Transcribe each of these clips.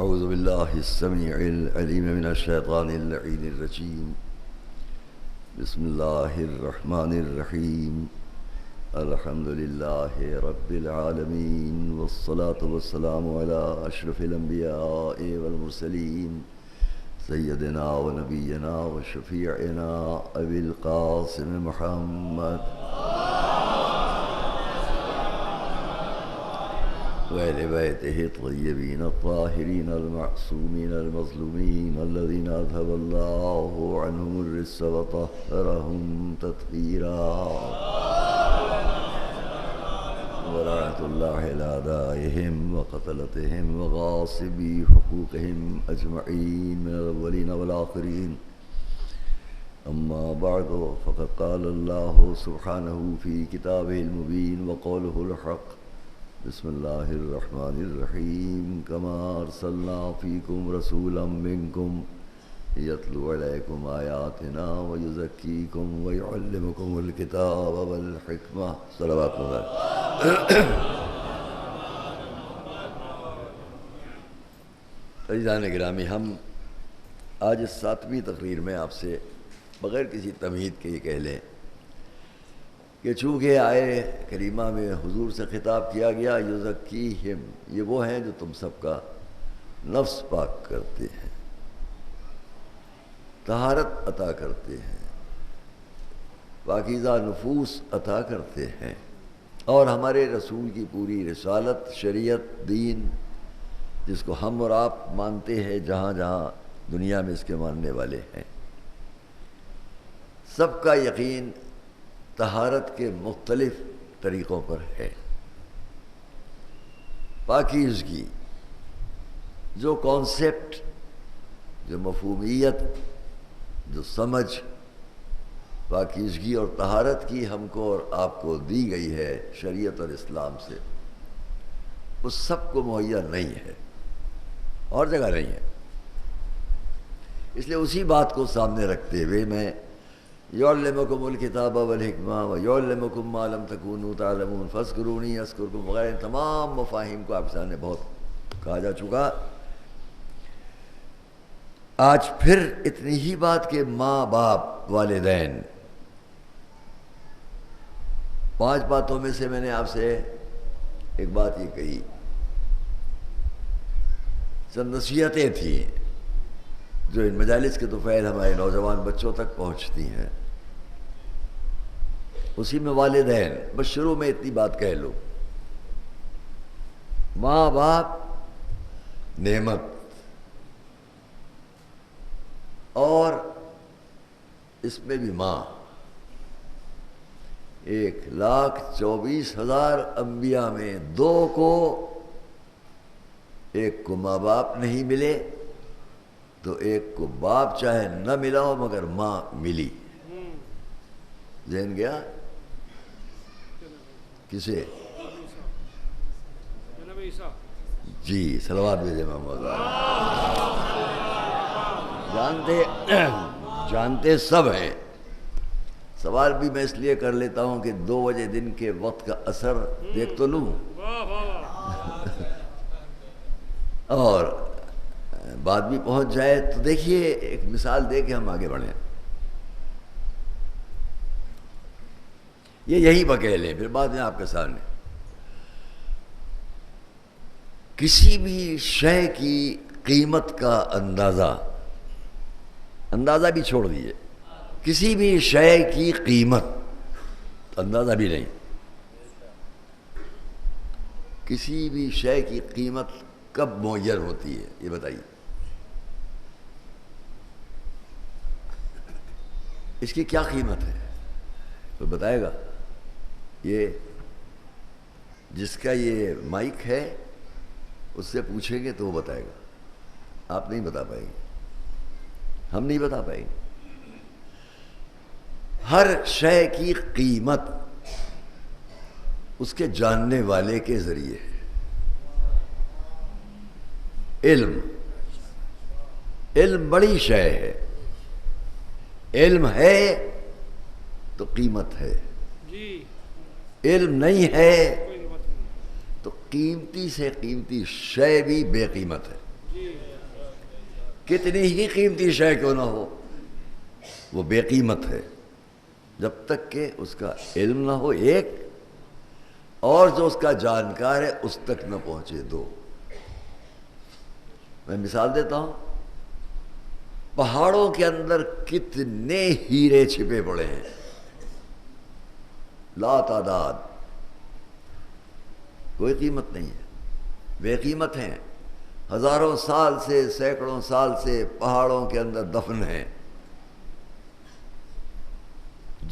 اعوذ باللہ السمیع العلیم من الشیطان اللعین الرجیم بسم اللہ الرحمن الرحیم الحمد للہ رب العالمین والصلاة والسلام علی اشرف الانبیاء والمرسلین سیدنا و نبینا و شفیعنا ابی القاسم محمد وآل بيته الطيبين الطاهرين المعصومين المظلومين الذين أذهب الله عنهم الرجس وطهرهم تطهيرا ولعنة الله على أعدائهم وقتلتهم وغاصبي حقوقهم أجمعين من الأولين والآخرين أما بعد فقد قال الله سبحانه في كتابه المبين وقوله الحق بسم اللہ الرحمن الرحیم کما ارسلنا فیکم رسولا منکم یتلو علیکم آیاتنا ویزکیکم ویعلمکم الکتاب والحکمہ صلوات اللہ۔ عزیزان گرامی، ہم آج اس 7ویں تقریر میں آپ سے بغیر کسی تمہید کے یہ کہہ لیں کہ چونکہ آئے کریمہ میں حضور سے خطاب کیا گیا یزکیہم، یہ وہ ہیں جو تم سب کا نفس پاک کرتے ہیں، طہارت عطا کرتے ہیں، پاکیزہ نفوس عطا کرتے ہیں، اور ہمارے رسول کی پوری رسالت، شریعت، دین جس کو ہم اور آپ مانتے ہیں جہاں جہاں دنیا میں اس کے ماننے والے ہیں، سب کا یقین طہارت کے مختلف طریقوں پر ہے۔ پاکیزگی، جو کانسیپٹ، جو مفہومیت، جو سمجھ پاکیزگی اور طہارت کی ہم کو اور آپ کو دی گئی ہے شریعت اور اسلام سے، وہ سب کو مہیا نہیں ہے، اور جگہ نہیں ہے۔ اس لیے اسی بات کو سامنے رکھتے ہوئے میں یعلمکم الکتاب والحکمہ ویعلمکم ما لم تکونوا تعلمون فاذکرونی اذکرکم وغیرہ تمام مفاہیم کو آپ کے سامنے بہت کہا جا چکا۔ آج پھر اتنی ہی بات کہ ماں باپ، والدین، 5 باتوں میں سے میں نے آپ سے ایک بات یہ کہی، چند نصیحتیں تھیں جو ان مجالس کے طفیل ہمارے نوجوان بچوں تک پہنچتی ہیں، اسی میں والدین، بس شروع میں اتنی بات کہہ لو، ماں باپ نعمت، اور اس میں بھی ماں، 1,24,000 انبیاء میں 2 کو، ایک کو ماں باپ نہیں ملے تو ایک کو باپ چاہے نہ ملا ہو مگر ماں ملی۔ ذہن گیا؟ کسے؟ جی، صلوات بھیجے محمد، جانتے سب ہیں۔ سوال بھی میں اس لیے کر لیتا ہوں کہ 2 بجے دن کے وقت کا اثر دیکھ تو لوں، اور بات بھی پہنچ جائے تو دیکھیے ایک مثال دے کے ہم آگے بڑھیں۔ یہ یہی بکے لیں، پھر بعد میں آپ کے سامنے کسی بھی شے کی قیمت کا اندازہ بھی چھوڑ دیجیے، کسی بھی شے کی قیمت اندازہ بھی نہیں، کسی بھی شے کی قیمت کب معیر ہوتی ہے یہ بتائیے؟ اس کی کیا قیمت ہے تو بتائے گا؟ یہ جس کا یہ مائک ہے اس سے پوچھیں گے تو وہ بتائے گا، آپ نہیں بتا پائیں گے، ہم نہیں بتا پائیں گے۔ ہر شے کی قیمت اس کے جاننے والے کے ذریعے ہے۔ علم بڑی شے ہے، علم ہے تو قیمت ہے، علم نہیں ہے تو قیمتی سے قیمتی شے بھی بے قیمت ہے۔ کتنی ہی قیمتی شے کیوں نہ ہو، وہ بے قیمت ہے جب تک کہ اس کا علم نہ ہو ایک، اور جو اس کا جانکار ہے اس تک نہ پہنچے دو۔ میں مثال دیتا ہوں، پہاڑوں کے اندر کتنے ہیرے چھپے پڑے ہیں، لا تعداد، کوئی قیمت نہیں ہے، بے قیمت ہیں، ہزاروں سال سے، سینکڑوں سال سے پہاڑوں کے اندر دفن ہیں۔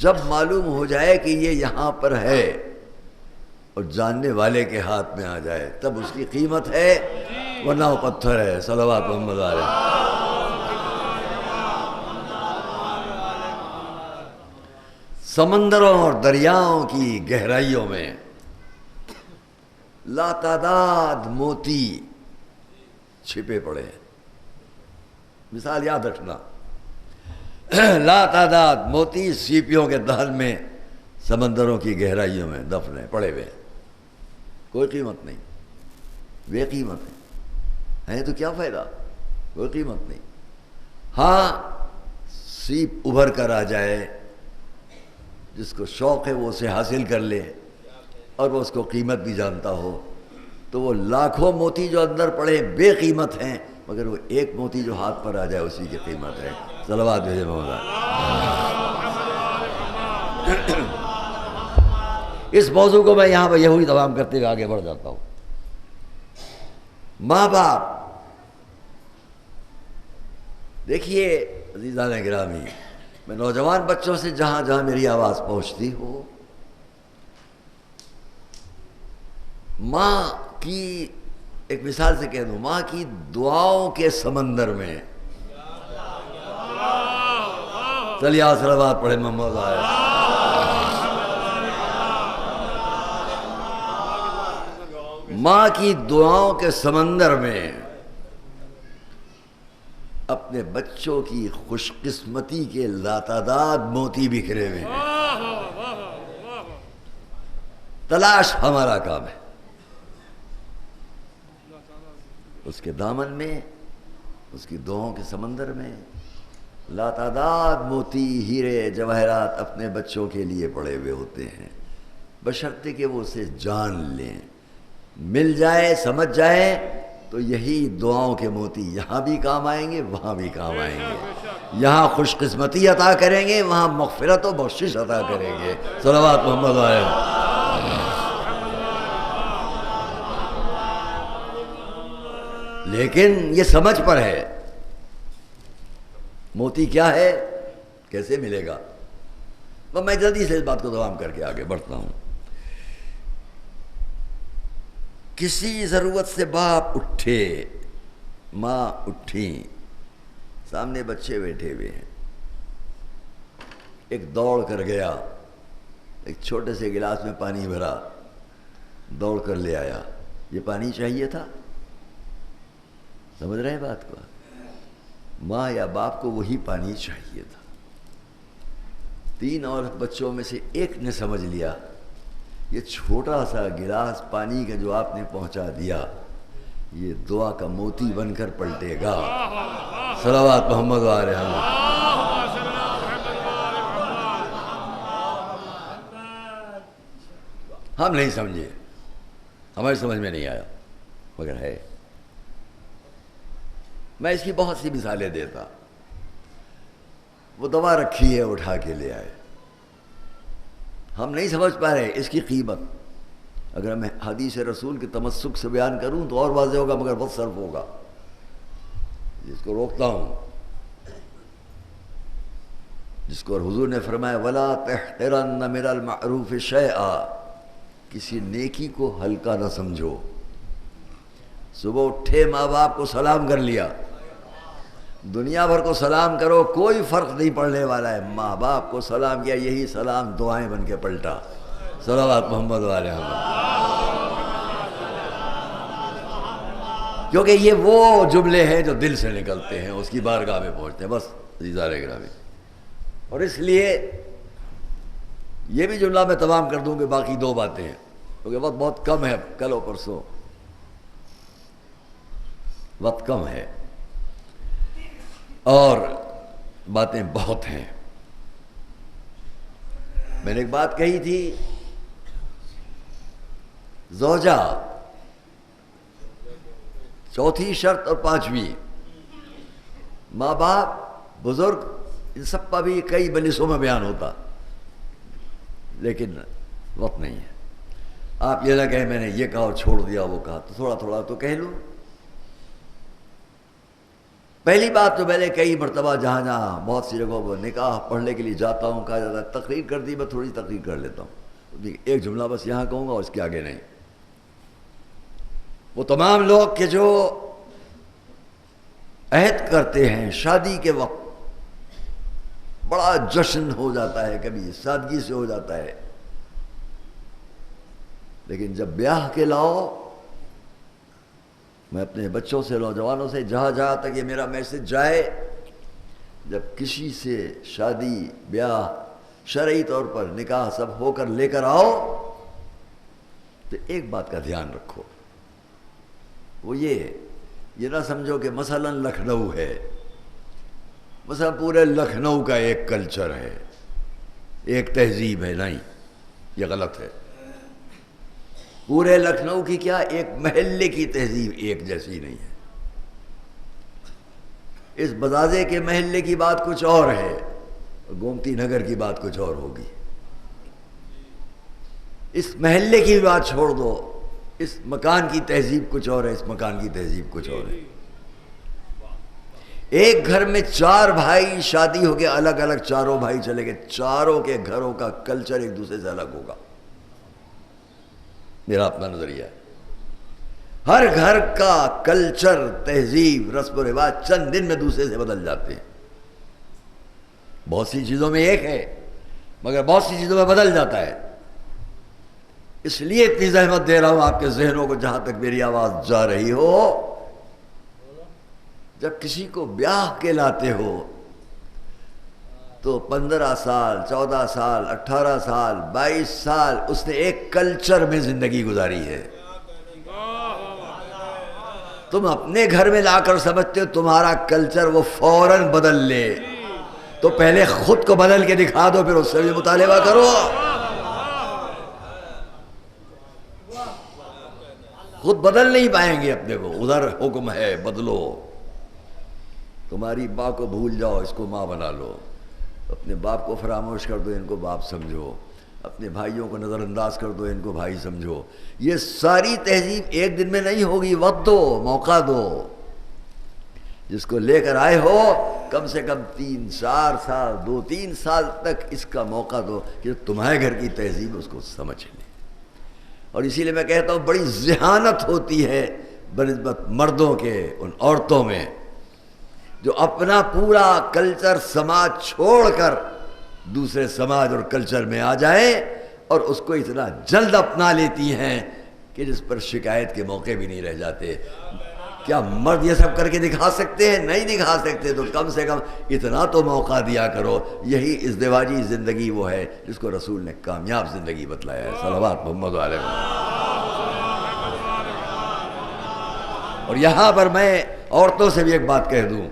جب معلوم ہو جائے کہ یہ یہاں پر ہے اور جاننے والے کے ہاتھ میں آ جائے تب اس کی قیمت ہے، ورنہ وہ پتھر ہے۔ صلوات محمد علیہ۔ سمندروں اور دریاؤں کی گہرائیوں میں لاتعداد موتی چھپے پڑے ہیں۔ مثال یاد رکھنا، لاتعداد موتی سیپیوں کے دہن میں، سمندروں کی گہرائیوں میں دفن ہیں، پڑے ہوئے ہیں، کوئی قیمت نہیں، بے قیمت ہے تو کیا فائدہ، کوئی قیمت نہیں۔ ہاں سیپ ابھر کر آ جائے، جس کو شوق ہے وہ اسے حاصل کر لے اور وہ اس کو قیمت بھی جانتا ہو، تو وہ لاکھوں موتی جو اندر پڑے بے قیمت ہیں، مگر وہ ایک موتی جو ہاتھ پر آ جائے اسی کی قیمت ہے۔ صلوات بھیجے محمد۔ اس موضوع کو میں یہاں پر یہی تمام کرتے ہوئے آگے بڑھ جاتا ہوں۔ ماں باپ، دیکھیے عزیزان گرامی، میں نوجوان بچوں سے جہاں جہاں میری آواز پہنچتی ہو، ماں کی ایک مثال سے کہہ دوں، ماں کی دعاؤں کے سمندر میں، چلیے صلوات پڑھے محمد آئے، ماں کی دعاؤں کے سمندر میں اپنے بچوں کی خوش قسمتی کے لاتعداد موتی بکھرے ہوئے ہیں۔ تلاش ہمارا کام ہے، اس کے دامن میں، اس کی دعاؤں کے سمندر میں لاتعداد موتی، ہیرے، جواہرات اپنے بچوں کے لیے پڑے ہوئے ہوتے ہیں، بشرطے کہ وہ اسے جان لیں، مل جائے، سمجھ جائے تو یہی دعاؤں کے موتی یہاں بھی کام آئیں گے، وہاں بھی کام آئیں گے، یہاں خوش قسمتی عطا کریں گے، وہاں مغفرت و بخشش عطا کریں گے۔ صلوات محمد علیہ۔ لیکن یہ سمجھ پر ہے، موتی کیا ہے، کیسے ملے گا۔ میں جلدی سے اس بات کو تمام کر کے آگے بڑھتا ہوں۔ کسی ضرورت سے باپ اٹھے، ماں اٹھیں، سامنے بچے بیٹھے ہوئے ہیں، ایک دوڑ کر گیا، ایک چھوٹے سے گلاس میں پانی بھرا، دوڑ کر لے آیا۔ یہ پانی چاہیے تھا، سمجھ رہے ہیں بات کو؟ ماں یا باپ کو وہی پانی چاہیے تھا۔ تین اور بچوں میں سے ایک نے سمجھ لیا، یہ چھوٹا سا گلاس پانی کا جو آپ نے پہنچا دیا، یہ دعا کا موتی بن کر پلٹے گا۔ صلوات محمد علیہ۔ ہم نہیں سمجھے، ہماری سمجھ میں نہیں آیا، مگر ہے۔ میں اس کی بہت سی مثالیں دیتا۔ وہ دوا رکھی ہے، اٹھا کے لے آئے، ہم نہیں سمجھ پا رہے اس کی قیمت۔ اگر میں حدیث رسول کے تمسک سے بیان کروں تو اور واضح ہوگا، مگر بہت صرف ہوگا، جس کو روکتا ہوں، جس کو حضور نے فرمایا وَلَا تَحْقِرَنَّ مِنَ الْمَعْرُوفِ شَيْئًا، کسی نیکی کو ہلکا نہ سمجھو۔ صبح اٹھے، ماں باپ کو سلام کر لیا، دنیا بھر کو سلام کرو، کوئی فرق نہیں پڑنے والا ہے، ماں باپ کو سلام کیا، یہی سلام دعائیں بن کے پلٹا۔ صلوات محمد علیہ۔ کیونکہ یہ وہ جملے ہیں جو دل سے نکلتے ہیں، اس کی بارگاہ میں پہنچتے ہیں، بس عزیزان گرامی۔ اور اس لیے یہ بھی جملہ میں تمام کر دوں کہ باقی دو باتیں ہیں، کیونکہ وقت بہت کم ہے، کل و پرسوں وقت کم ہے اور باتیں بہت ہیں. میں نے ایک بات کہی تھی، زوجہ چوتھی شرط اور پانچویں، ماں باپ بزرگ، ان سب کا بھی کئی مجلسوں میں بیان ہوتا، لیکن وقت نہیں ہے. آپ یہ نہ کہیں میں نے یہ کہا اور چھوڑ دیا وہ کہا، تو تھوڑا تھوڑا تو کہہ لوں. پہلی بات تو میں نے کئی مرتبہ جہاں جہاں بہت سی جگہوں پر نکاح پڑھنے کے لیے جاتا ہوں کہا جاتا ہے تقریر کر دی، میں تھوڑی تقریر کر لیتا ہوں، ایک جملہ بس یہاں کہوں گا اور اس کے آگے نہیں. وہ تمام لوگ کہ جو عہد کرتے ہیں شادی کے وقت، بڑا جشن ہو جاتا ہے، کبھی سادگی سے ہو جاتا ہے، لیکن جب بیاہ کے لاؤ، میں اپنے بچوں سے نوجوانوں سے جہاں جہاں تک یہ میرا میسج جائے، جب کسی سے شادی بیاہ شرعی طور پر نکاح سب ہو کر لے کر آؤ تو ایک بات کا دھیان رکھو، وہ یہ نہ سمجھو کہ مثلا لکھنؤ ہے، مثلا پورے لکھنؤ کا ایک کلچر ہے، ایک تہذیب ہے. نہیں، یہ غلط ہے. پورے لکھنؤ کی کیا، ایک محلے کی تہذیب ایک جیسی نہیں ہے. اس بزازے کے محلے کی بات کچھ اور ہے، گومتی نگر کی بات کچھ اور ہوگی. اس محلے کی بات چھوڑ دو، اس مکان کی تہذیب کچھ اور ہے، اس مکان کی تہذیب کچھ اور ہے. ایک گھر میں 4 بھائی شادی ہو کے الگ الگ چاروں بھائی چلے گئے، چاروں کے گھروں کا کلچر ایک دوسرے سے الگ ہوگا. میرا اپنا نظریہ ہے. ہر گھر کا کلچر، تہذیب، رسم و رواج چند دن میں دوسرے سے بدل جاتے ہیں. بہت سی چیزوں میں ایک ہے مگر بہت سی چیزوں میں بدل جاتا ہے. اس لیے اتنی زحمت دے رہا ہوں آپ کے ذہنوں کو، جہاں تک میری آواز جا رہی ہو، جب کسی کو بیاہ کے لاتے ہو تو 15 سال، 14 سال، 18 سال، 22 سال اس نے ایک کلچر میں زندگی گزاری ہے. تم اپنے گھر میں لا کر سمجھتے ہو تمہارا کلچر وہ فوراً بدل لے، تو پہلے خود کو بدل کے دکھا دو، پھر اس سے بھی مطالبہ کرو. خود بدل نہیں پائیں گے اپنے کو، ادھر حکم ہے بدلو. تمہاری ماں کو بھول جاؤ، اس کو ماں بنا لو. اپنے باپ کو فراموش کر دو، ان کو باپ سمجھو. اپنے بھائیوں کو نظر انداز کر دو، ان کو بھائی سمجھو. یہ ساری تہذیب ایک دن میں نہیں ہوگی. وقت دو، موقع دو. جس کو لے کر آئے ہو کم سے کم 3-4 سال، 2-3 سال تک اس کا موقع دو کہ تمہارے گھر کی تہذیب اس کو سمجھ لے. اور اسی لیے میں کہتا ہوں بڑی ذہانت ہوتی ہے بنسبت مردوں کے ان عورتوں میں جو اپنا پورا کلچر سماج چھوڑ کر دوسرے سماج اور کلچر میں آ جائیں اور اس کو اتنا جلد اپنا لیتی ہیں کہ جس پر شکایت کے موقع بھی نہیں رہ جاتے. کیا مرد یہ سب کر کے دکھا سکتے ہیں؟ نہیں دکھا سکتے. تو کم سے کم اتنا تو موقع دیا کرو. یہی ازدواجی زندگی وہ ہے جس کو رسول نے کامیاب زندگی بتلایا ہے. صلوات محمد علیہ. اور یہاں پر میں عورتوں سے بھی ایک بات کہہ دوں.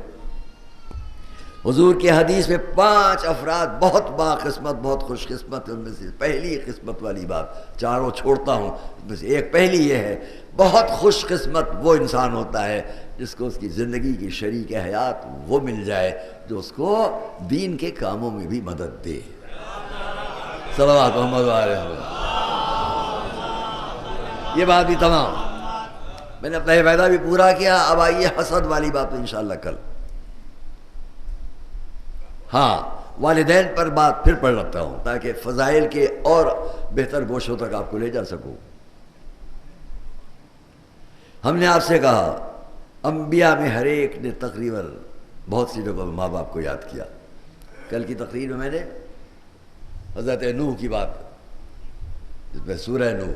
حضور کی حدیث میں 5 افراد بہت باقسمت، بہت خوش قسمت. ان میں سے پہلی قسمت والی بات، چاروں چھوڑتا ہوں، ان میں سے ایک پہلی یہ ہے، بہت خوش قسمت وہ انسان ہوتا ہے جس کو اس کی زندگی کی شریک حیات وہ مل جائے جو اس کو دین کے کاموں میں بھی مدد دے. صلوات محمد علیہ. یہ بات بھی تمام. میں نے اپنا یہ وعدہ بھی پورا کیا. اب آئیے حسد والی بات انشاءاللہ کل. ہاں، والدین پر بات پھر پڑھ رکھتا ہوں تاکہ فضائل کے اور بہتر گوشوں تک آپ کو لے جا سکوں. ہم نے آپ سے کہا انبیاء میں ہر ایک نے تقریباً بہت سی جگہوں میں ماں باپ کو یاد کیا. کل کی تقریر میں میں نے حضرت نوح کی بات، جس میں سورہ نوح،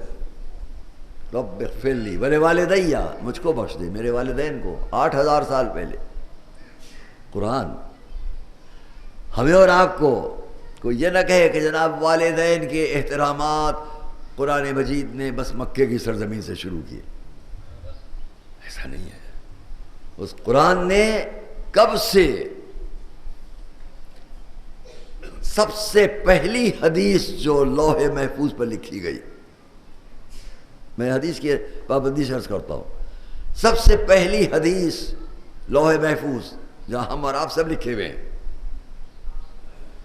رب اغفر لی ولوالدی، مجھ کو بخش دے، میرے والدین کو. 8000 سال پہلے قرآن ہمیں اور آپ کو کوئی یہ نہ کہے کہ جناب والدین کے احترامات قرآن مجید نے بس مکے کی سرزمین سے شروع کیے. ایسا نہیں ہے. اس قرآن نے کب سے سب سے پہلی حدیث جو لوح محفوظ پر لکھی گئی، میں حدیث کی پابندی سے عرض کرتا ہوں، سب سے پہلی حدیث لوح محفوظ جہاں ہم اور آپ سب لکھے ہوئے ہیں،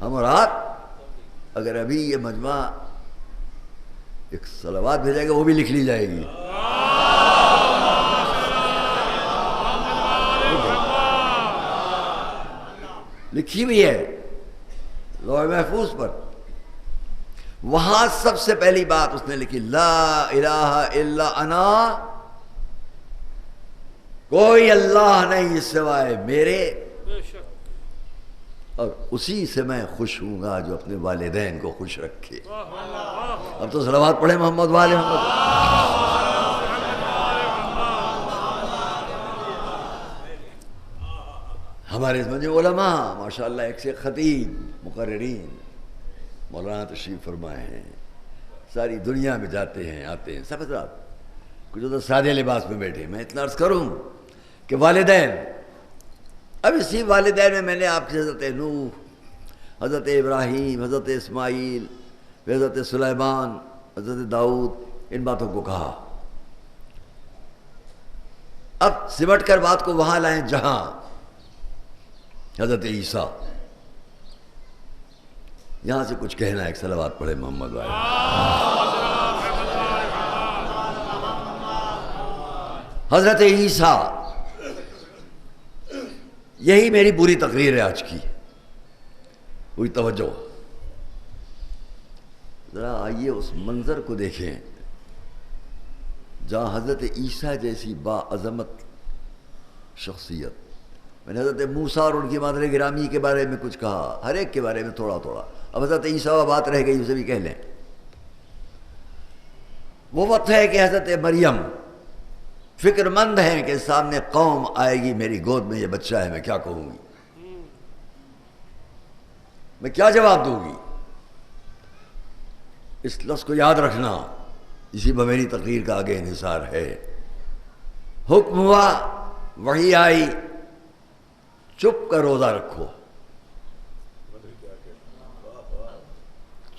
ہم اور آپ، اگر ابھی یہ مجمع ایک صلوات بھیجے گا وہ بھی لکھ لی جائے گی. لکھی ہوئی ہے لوح محفوظ پر. وہاں سب سے پہلی بات اس نے لکھی، لا الہ الا انا، کوئی اللہ نہیں سوائے میرے، اور اسی سے میں خوش ہوں گا جو اپنے والدین کو خوش رکھے. اب تو صلوات پڑھیں محمد والے محمد. ہمارے اس میں جو علماء ماشاءاللہ ایک سے خطیب مقررین مولانا تشریف فرمائے ہیں، ساری دنیا میں جاتے ہیں آتے ہیں، سب حضرات کچھ تو سادے لباس میں بیٹھے. میں اتنا عرض کروں کہ والدین، اب اسی والدین میں نے آپ سے حضرت نوح، حضرت ابراہیم، حضرت اسماعیل، حضرت سلیمان، حضرت داؤد، ان باتوں کو کہا. اب سمٹ کر بات کو وہاں لائیں جہاں حضرت عیسیٰ. یہاں سے کچھ کہنا ہے، ایک صلوات پڑھے محمد والے. حضرت عیسیٰ، یہی میری پوری تقریر ہے آج کی. کوئی توجہ، ذرا آئیے اس منظر کو دیکھیں جہاں حضرت عیسیٰ جیسی با عظمت شخصیت. میں نے حضرت موسیٰ اور ان کی مادر گرامی کے بارے میں کچھ کہا، ہر ایک کے بارے میں تھوڑا تھوڑا. اب حضرت عیسیٰ بات رہ گئی، اسے بھی کہہ لیں. وہ وقت ہے کہ حضرت مریم فکر مند ہیں کہ سامنے قوم آئے گی، میری گود میں یہ بچہ ہے، میں کیا کہوں گی، میں کیا جواب دوں گی. اس لفظ کو یاد رکھنا، اسی پر میری تقریر کا آگے انحصار ہے. حکم ہوا، وحی آئی، چپ کا روزہ رکھو،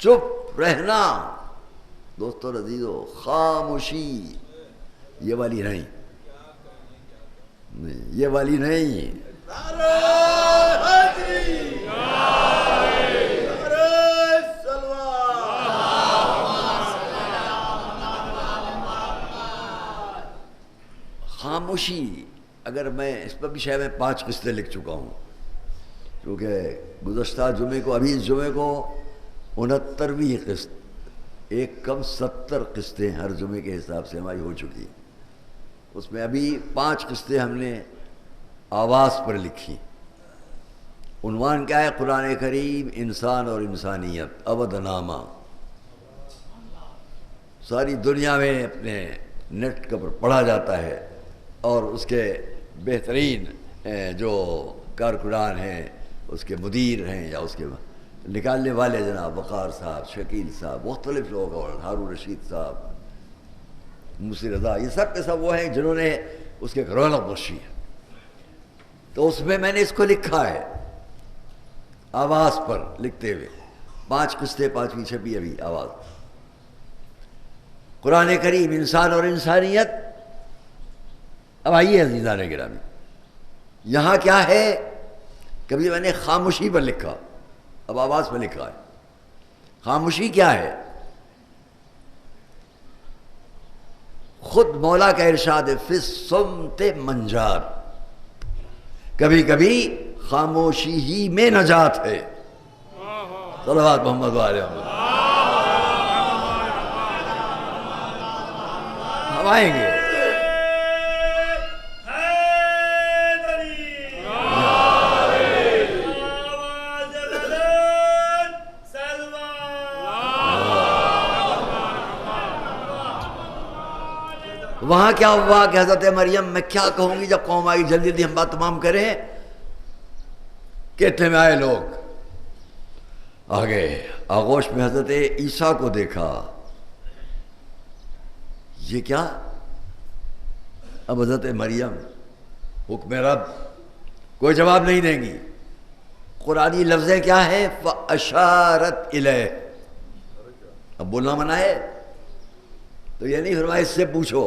چپ رہنا. دوستو عزیزو، خاموشی، یہ والی نہیں، یہ والی نہیں. خاموشی. اگر میں اس پر بھی شاید میں 5 قسطیں لکھ چکا ہوں، کیونکہ گزشتہ جمعے کو، ابھی اس جمعے کو 69ویں قسط، ایک کم 70 قسطیں ہر جمعے کے حساب سے ہماری ہو چکی. اس میں ابھی 5 قسطیں ہم نے آواز پر لکھی. عنوان کیا ہے؟ قرآن کریم، انسان اور انسانیت، ابد نامہ. ساری دنیا میں اپنے نیٹ پر پڑھا جاتا ہے، اور اس کے بہترین جو کارکنان ہیں، اس کے مدیر ہیں یا اس کے نکالنے والے جناب وقار صاحب، شکیل صاحب، مختلف لوگ، اور ہارون رشید صاحب، موسی رضا، یہ سب کے سب وہ ہیں جنہوں نے اس کے رونق بخشی ہے. تو اس میں میں نے اس کو لکھا ہے آواز پر لکھتے ہوئے. 5 قسطیں، 5ویں چھپی ابھی آواز. قرآن کریم، انسان اور انسانیت. اب آئیے عزیزان گرامی، یہاں کیا ہے؟ کبھی میں نے خاموشی پر لکھا، اب آواز پر لکھا ہے. خاموشی کیا ہے؟ خود مولا کا ارشاد ہے، فی الصمت منجات. کبھی کبھی خاموشی ہی میں نجات ہے. صلوات محمد والے محمد. ہم آئیں گے. وہاں کیا ہوا کہ حضرت مریم، میں کیا کہوں گی جب قوم آئی، جلدی جلدی ہم بات تمام کریں. کہتے میں آئے لوگ آگے آغوش میں حضرت عیسیٰ کو دیکھا. یہ کیا؟ اب حضرت مریم حکم رب، کوئی جواب نہیں دیں گی۔ قرآنی لفظیں کیا ہے؟ فَأَشَارَتْ إِلَيْهِ، اب بولنا منع ہے تو یہ نہیں فرمایا اس سے پوچھو۔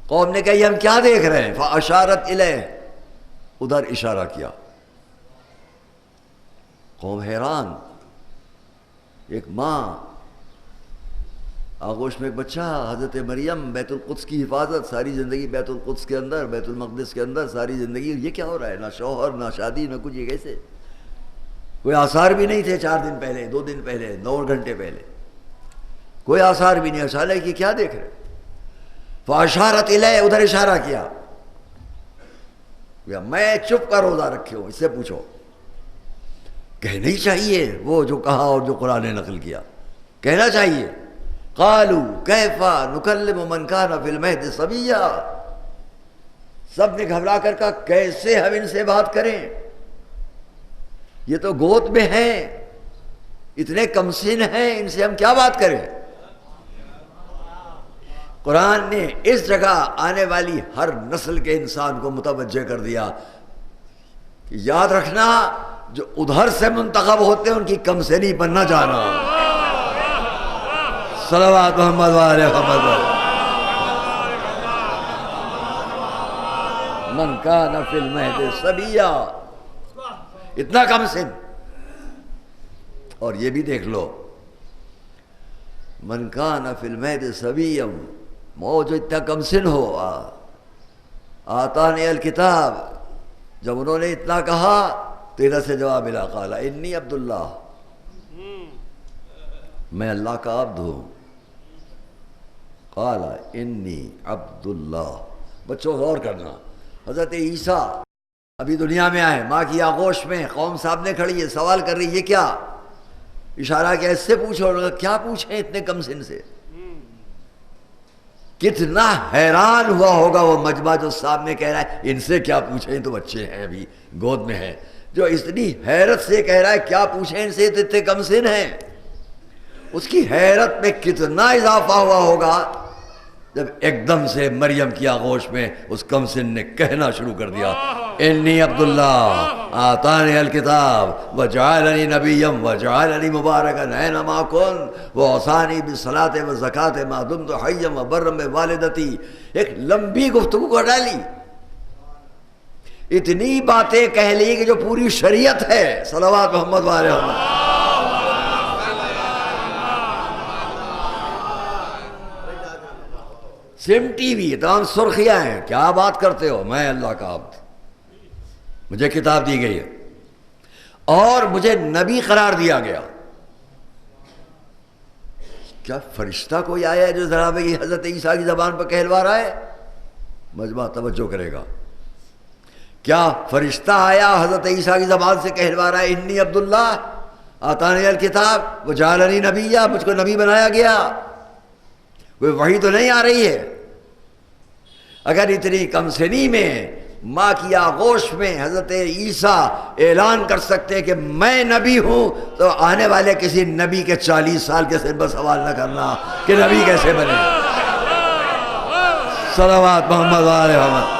قوم نے کہا یہ ہم کیا دیکھ رہے ہیں؟ فَأَشَارَتْ إِلَيْهِ، ادھر اشارہ کیا۔ قوم حیران، ایک ماں، آغوش میں ایک بچہ، حضرت مریم، بیت القدس کی حفاظت، ساری زندگی بیت القدس کے اندر، بیت المقدس کے اندر ساری زندگی، یہ کیا ہو رہا ہے؟ نہ شوہر، نہ شادی، نہ کچھ، یہ کیسے؟ کوئی آثار بھی نہیں تھے 4 دن پہلے، 2 دن پہلے، 9 گھنٹے پہلے، کوئی آثار بھی نہیں۔ اچانک کہ کیا دیکھ رہے؟ فاشارت الیہ، ادھر اشارہ کیا۔ میں چپ کا روزہ رکھے ہوں، اس سے پوچھو۔ کہنا ہی چاہیے وہ جو کہا اور جو قرآن نے نقل کیا، کہنا چاہیے۔ قالوا کیف نکلم من کان فی المہد صبیا، سب نے گھبرا کر کہا کیسے ہم ان سے بات کریں، یہ تو گود میں ہیں، اتنے کم سن ہیں، ان سے ہم کیا بات کریں۔ قرآن نے اس جگہ آنے والی ہر نسل کے انسان کو متوجہ کر دیا کہ یاد رکھنا جو ادھر سے منتخب ہوتے ہیں ان کی کم سنی پر نہ جانا۔ صلوات محمد وآل محمد۔ من کان فی المہد صبیا، اتنا کم سن۔ اور یہ بھی دیکھ لو، من کان فی المہد صبیا، وہ جو اتنا کم سن ہو، آتانی الکتاب، جب انہوں نے اتنا کہا تو ادھر سے جواب ملا، قال انی عبداللہ، میں اللہ کا عبد ہوں۔ قال انی عبداللہ۔ بچوں غور کرنا، حضرت عیسیٰ ابھی دنیا میں آئے، ماں کی آغوش میں، قوم سامنے کھڑی ہے، سوال کر رہی ہے، یہ کیا؟ اشارہ کیا؟ اس سے پوچھو۔ کیا پوچھیں اتنے کم سن سے؟ کتنا حیران ہوا ہوگا وہ مجمع جو سامنے کہہ رہا ہے ان سے کیا پوچھیں، تو بچے ہیں ابھی گود میں ہیں، جو اتنی حیرت سے کہہ رہا ہے کیا پوچھیں ان سے، تو اتنے کم سن ہیں۔ اس کی حیرت میں کتنا اضافہ ہوا ہوگا جب ایک دم سے مریم کی آغوش میں اس کم سن نے کہنا شروع کر دیا، انی عبداللہ آتانی الکتاب وجعلنی نبیا وجعلنی مبارکا اینما کنت واوصانی بالصلاۃ والزکاۃ ما دمت حیا وبرا بوالدتی۔ ایک لمبی گفتگو کو ڈالی، اتنی باتیں کہہ لی کہ جو پوری شریعت ہے۔ صلوات محمد وعلیہ محمد۔ سمٹی ہوئی تمام سرخیاں ہیں، کیا بات کرتے ہو، میں اللہ کا عبد، مجھے کتاب دی گئی ہے اور مجھے نبی قرار دیا گیا۔ کیا فرشتہ کوئی آیا ہے جو ذرا بھائی حضرت عیسیٰ کی زبان پر کہلوا رہا ہے؟ مجمع توجہ کرے گا۔ کیا فرشتہ آیا حضرت عیسیٰ کی زبان سے کہلوا رہا ہے انی عبداللہ آتانی الکتاب وجعلنی نبیا، مجھ کو نبی بنایا گیا؟ کوئی وحی تو نہیں آ رہی ہے۔ اگر اتنی کم سنی میں ماں کی آغوش میں حضرت عیسیٰ اعلان کر سکتے کہ میں نبی ہوں، تو آنے والے کسی نبی کے 40 سال کے سن پر سوال نہ کرنا کہ نبی کیسے بنے۔ صلوات محمد وآل محمد۔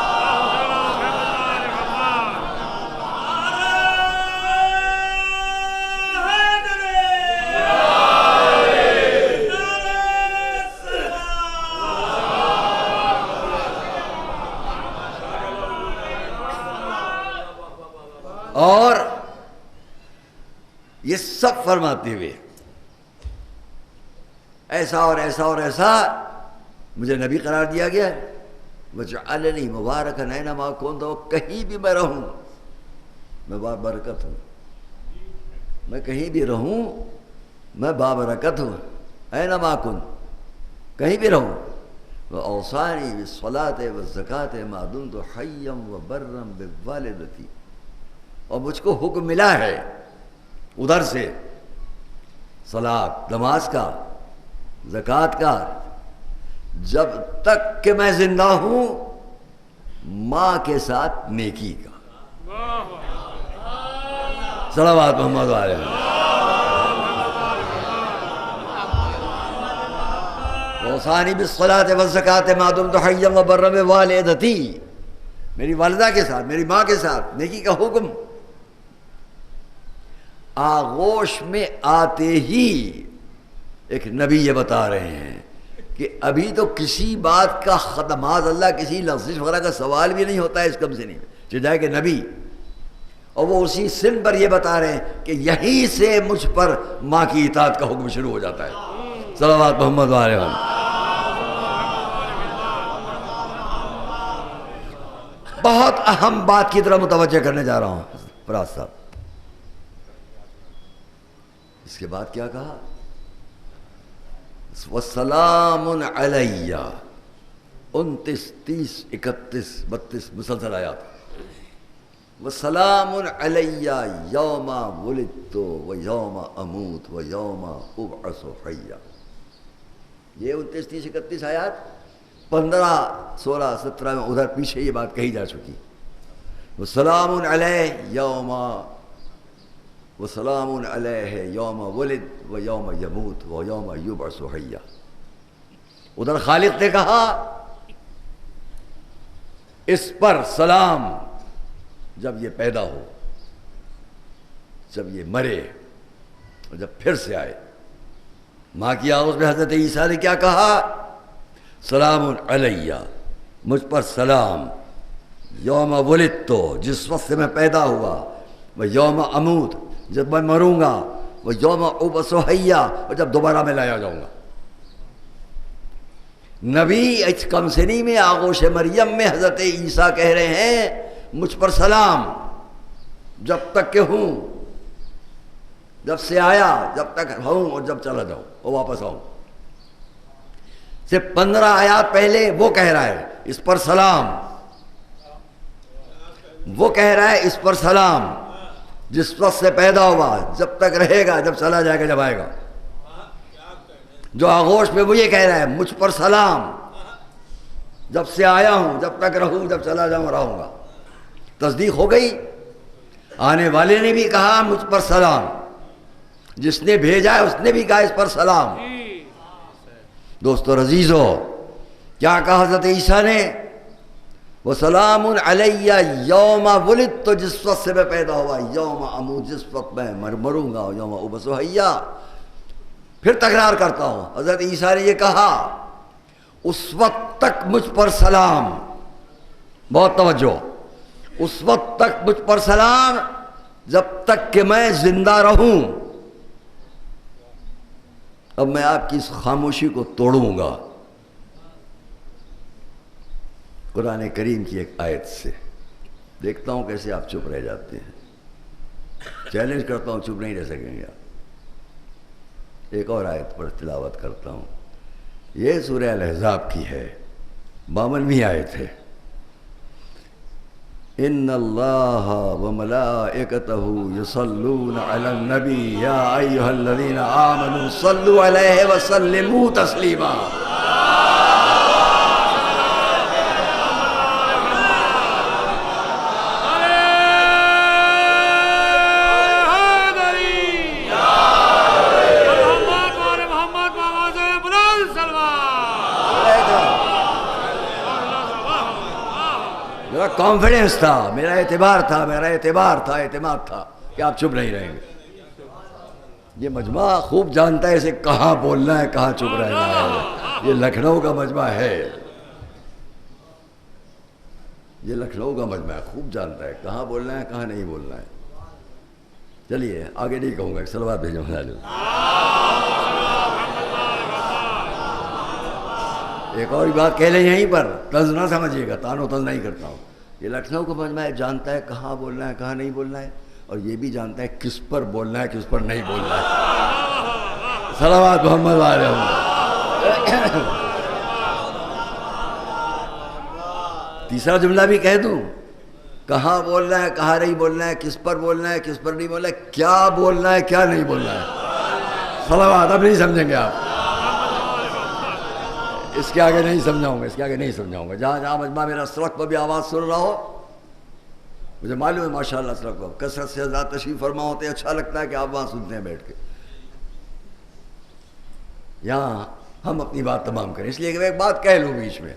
اور یہ سب فرماتے ہوئے ایسا اور ایسا اور ایسا مجھے نبی قرار دیا گیا ہے، وجعلنی مبارکا اینما کنت، کہیں بھی میں رہوں میں بابرکت ہوں، میں کہیں بھی رہوں میں بابرکت ہوں، اینما کنت، کہیں بھی رہوں۔ واوصانی بالصلاۃ والزکاۃ ما دمت حیا وبرا بوالدتی، اور مجھ کو حکم ملا ہے ادھر سے صلاۃ، نماز کا، زکوٰۃ کا، جب تک کہ میں زندہ ہوں ماں کے ساتھ نیکی کا۔ صلوات محمد علیہ وصانی بالصلاۃ والزکاۃ ما دمت حیا وبرا بوالدتی، میری والدہ کے ساتھ، میری ماں کے ساتھ نیکی کا حکم آغوش میں آتے ہی ایک نبی یہ بتا رہے ہیں کہ ابھی تو کسی بات کا خدمات اللہ کسی لفظ وغیرہ کا سوال بھی نہیں ہوتا ہے اس کم سنی میں، چاہے کہ نبی، اور وہ اسی سن پر یہ بتا رہے ہیں کہ یہیں سے مجھ پر ماں کی اطاعت کا حکم شروع ہو جاتا ہے۔ صلوات محمد علیہ وسلم۔ بہت اہم بات کی طرف متوجہ کرنے جا رہا ہوں فراز صاحب۔ اس کے بعد کیا کہا؟ وَسَلَامٌ عَلَيَّ، 29 30 31 32 مسلسل آیات۔ وَسَلَامٌ عَلَيَّ يَوْمَ وُلِدتُّ وَيَوْمَ أَمُوتُ وَيَوْمَ أُبْعَثُ حَيًّا۔ یہ 29 30 31 آیات 15 16 17 میں ادھر پیچھے یہ بات کہی جا چکی۔ وَسَلَامٌ عَلَيْهِ يَوْمَ وَسَلَامٌ عَلَيْهِ يَوْمَ وُلِدَ وَيَوْمَ يَمُوتُ وَيَوْمَ يُبْعَثُ حَيًّا۔ ادھر خالق نے کہا اس پر سلام جب یہ پیدا ہو، جب یہ مرے اور جب پھر سے آئے۔ ماں کی آغوش میں حضرت عیسیٰ نے کیا کہا؟ سلام علیہ، مجھ پر سلام، یوم ولدت، جس وقت سے میں پیدا ہوا، وہ یوم اموت، جب میں مروں گا، وہ یوم ابعث حیا، اور جب دوبارہ میں لایا جاؤں گا۔ نبی اس کم سنی میں آغوش مریم میں حضرت عیسیٰ کہہ رہے ہیں مجھ پر سلام جب تک کہ ہوں، جب سے آیا، جب تک ہوں اور جب چلا جاؤں اور واپس آؤں۔ سے 15 آیات پہلے وہ کہہ رہا ہے اس پر سلام، وہ کہہ رہا ہے اس پر سلام جس وقت سے پیدا ہوا، جب تک رہے گا، جب چلا جائے گا، جب آئے گا۔ جو آغوش میں وہ یہ کہہ رہا ہے مجھ پر سلام جب سے آیا ہوں، جب تک رہوں، جب چلا جاؤں رہوں گا۔ تصدیق ہو گئی۔ آنے والے نے بھی کہا مجھ پر سلام، جس نے بھیجا ہے اس نے بھی کہا اس پر سلام۔ دوستو عزیزو، کیا کہا حضرت عیسیٰ نے؟ وَسَلَامٌ عَلَيَّ یوم ولدت، تو جس وقت سے میں پیدا ہوا، یوم اموت، جس وقت میں مروں گا، یوم ابعث حیا۔ پھر تکرار کرتا ہوں، حضرت عیسیٰ نے یہ کہا اس وقت تک مجھ پر سلام، بہت توجہ، اس وقت تک مجھ پر سلام جب تک کہ میں زندہ رہوں۔ اب میں آپ کی اس خاموشی کو توڑوں گا قرآن کریم کی ایک آیت سے، دیکھتا ہوں کیسے آپ چپ رہ جاتے ہیں۔ چیلنج کرتا ہوں، چپ نہیں رہ سکیں گے آپ۔ ایک اور آیت پر تلاوت کرتا ہوں، یہ سورہ الاحزاب کی ہے، 52ویں آیت ہے۔ ان اللہ وملائکتہ یصلون علی النبی یا ایھا الذین آمنوا صلوا علیہ وسلموا تسلیما۔ کانفیڈنس تھا، میرا اعتبار تھا، اعتماد تھا کہ آپ چپ نہیں رہیں گے۔ یہ مجمع خوب جانتا ہے اسے کہاں بولنا ہے، کہاں چپ رہنا ہے۔ یہ لکھنؤ کا مجمع ہے، یہ لکھنؤ کا مجمع ہے، خوب جانتا ہے کہاں بولنا ہے، کہاں نہیں بولنا ہے۔ چلیے آگے نہیں کہوں گا، صلوات بھیجو۔ ایک اور بات کہہ لیں یہیں پر، طنز نہ سمجھیے گا، تان و طنز نہیں کرتا ہوں۔ یہ لکھنؤ کا مجمع ہے، جانتا ہے کہاں بولنا ہے، کہاں نہیں بولنا ہے، اور یہ بھی جانتا ہے کس پر بولنا ہے، کس پر نہیں بولنا ہے۔ صلوات محمد علیہ وسلم۔ تیسرا جملہ بھی کہہ دوں، کہاں بولنا ہے، کہاں نہیں بولنا ہے، کس پر بولنا ہے، کس پر نہیں بولنا ہے، کیا بولنا ہے، کیا نہیں بولنا ہے۔ صلوات، اب نہیں سمجھیں گے آپ، اس کے آگے نہیں سمجھاؤں گا، جہاں جہاں مجمع میرا سڑک پر بھی آواز سن رہا ہو، مجھے معلوم ہے ماشاءاللہ سڑک پر کثرت سے حضرات تشریف فرما ہوتے ہیں، اچھا لگتا ہے کہ آپ وہاں سنتے ہیں بیٹھ کے۔ یہاں ہم اپنی بات تمام کریں، اس لیے کہ میں ایک بات کہہ لوں بیچ میں،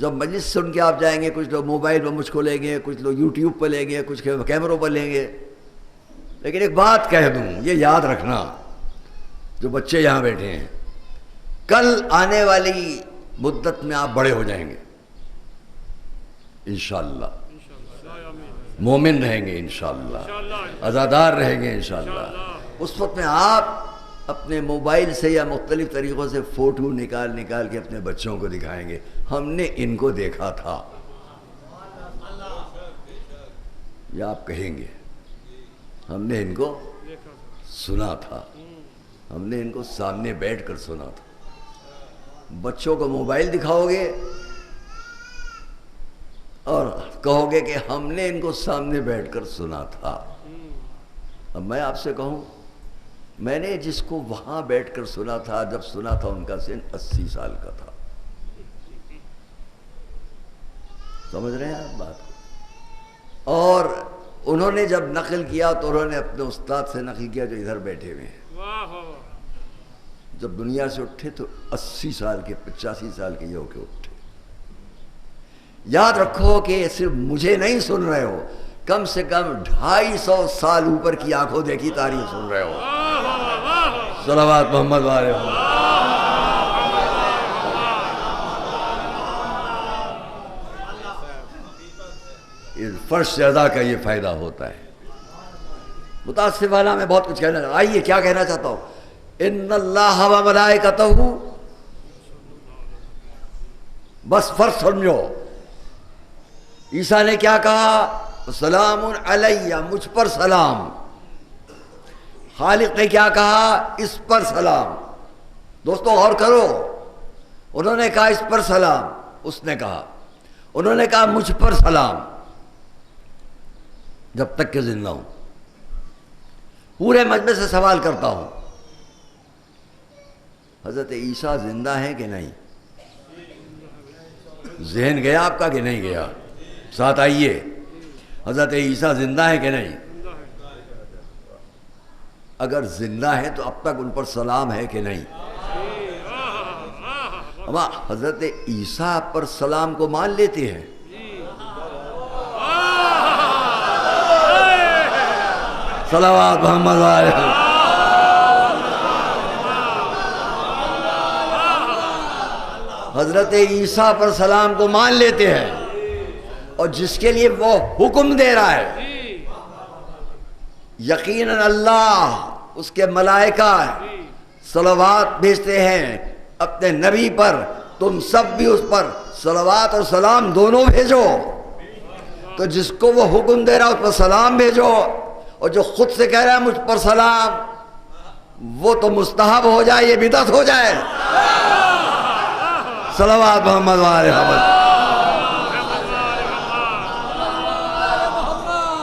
جب مجلس سن کے آپ جائیں گے، کچھ لوگ موبائل پر مجھ کو لیں گے، کچھ لوگ یوٹیوب پہ لیں گے، کچھ کیمروں پر لیں گے، لیکن ایک بات کہہ دوں، یہ یاد رکھنا جو بچے یہاں بیٹھے ہیں، کل آنے والی مدت میں آپ بڑے ہو جائیں گے انشاءاللہ، مومن رہیں گے انشاءاللہ، عزادار رہیں گے انشاءاللہ۔ اس وقت میں آپ اپنے موبائل سے یا مختلف طریقوں سے فوٹو نکال کے اپنے بچوں کو دکھائیں گے، ہم نے ان کو دیکھا تھا، یا آپ کہیں گے ہم نے ان کو سنا تھا، ہم نے ان کو سامنے بیٹھ کر سنا تھا۔ بچوں کو موبائل دکھاؤ گے اور کہو گے کہ ہم نے ان کو سامنے بیٹھ کر سنا تھا۔ اب میں آپ سے کہوں، میں نے جس کو وہاں بیٹھ کر سنا تھا، جب سنا تھا ان کا سن 80 سال کا تھا، سمجھ رہے ہیں آپ بات؟ اور انہوں نے جب نقل کیا تو انہوں نے اپنے استاد سے نقل کیا جو ادھر بیٹھے ہوئے ہیں، جب دنیا سے اٹھے تو 80 سال کے 85 سال کے یہ ہو کے اٹھے۔ یاد رکھو کہ صرف مجھے نہیں سن رہے ہو، کم سے کم 250 سال اوپر کی آنکھوں دیکھی تاریخ سن رہے ہو۔ صلوات محمد والے اس فرض سے ادا کا یہ فائدہ ہوتا ہے۔ متاسفانہ میں بہت کچھ کہنا چاہتا ہوں، آئیے کیا کہنا چاہتا ہوں، ان اللہ و ملائکتہ، بس فرض سمجھو، عیسیٰ نے کیا کہا؟ سلام علیہ، مجھ پر سلام۔ خالق نے کیا کہا؟ اس پر سلام۔ دوستو غور کرو، انہوں نے کہا اس پر سلام، اس نے کہا، انہوں نے کہا مجھ پر سلام، جب تک کہ زندہ ہوں۔ پورے مجمع سے سوال کرتا ہوں، حضرت عیسیٰ زندہ ہیں کہ نہیں؟ ذہن گیا آپ کا کہ نہیں گیا؟ ساتھ آئیے، حضرت عیسیٰ زندہ ہیں کہ نہیں؟ اگر زندہ ہیں تو اب تک ان پر سلام ہے کہ نہیں؟ اما حضرت عیسیٰ پر سلام کو مان لیتے ہیں؟ صلوات محمد علیہ۔ حضرت عیسیٰ پر سلام کو مان لیتے ہیں، اور جس کے لیے وہ حکم دے رہا ہے، یقیناً اللہ، اس کے ملائکہ صلوات بھیجتے ہیں اپنے نبی پر، تم سب بھی اس پر صلوات اور سلام دونوں بھیجو۔ تو جس کو وہ حکم دے رہا ہے اس پر سلام بھیجو، اور جو خود سے کہہ رہا ہے مجھ پر سلام، وہ تو مستحب ہو جائے، یہ بدعت ہو جائے۔ صلوات محمد والے محمد،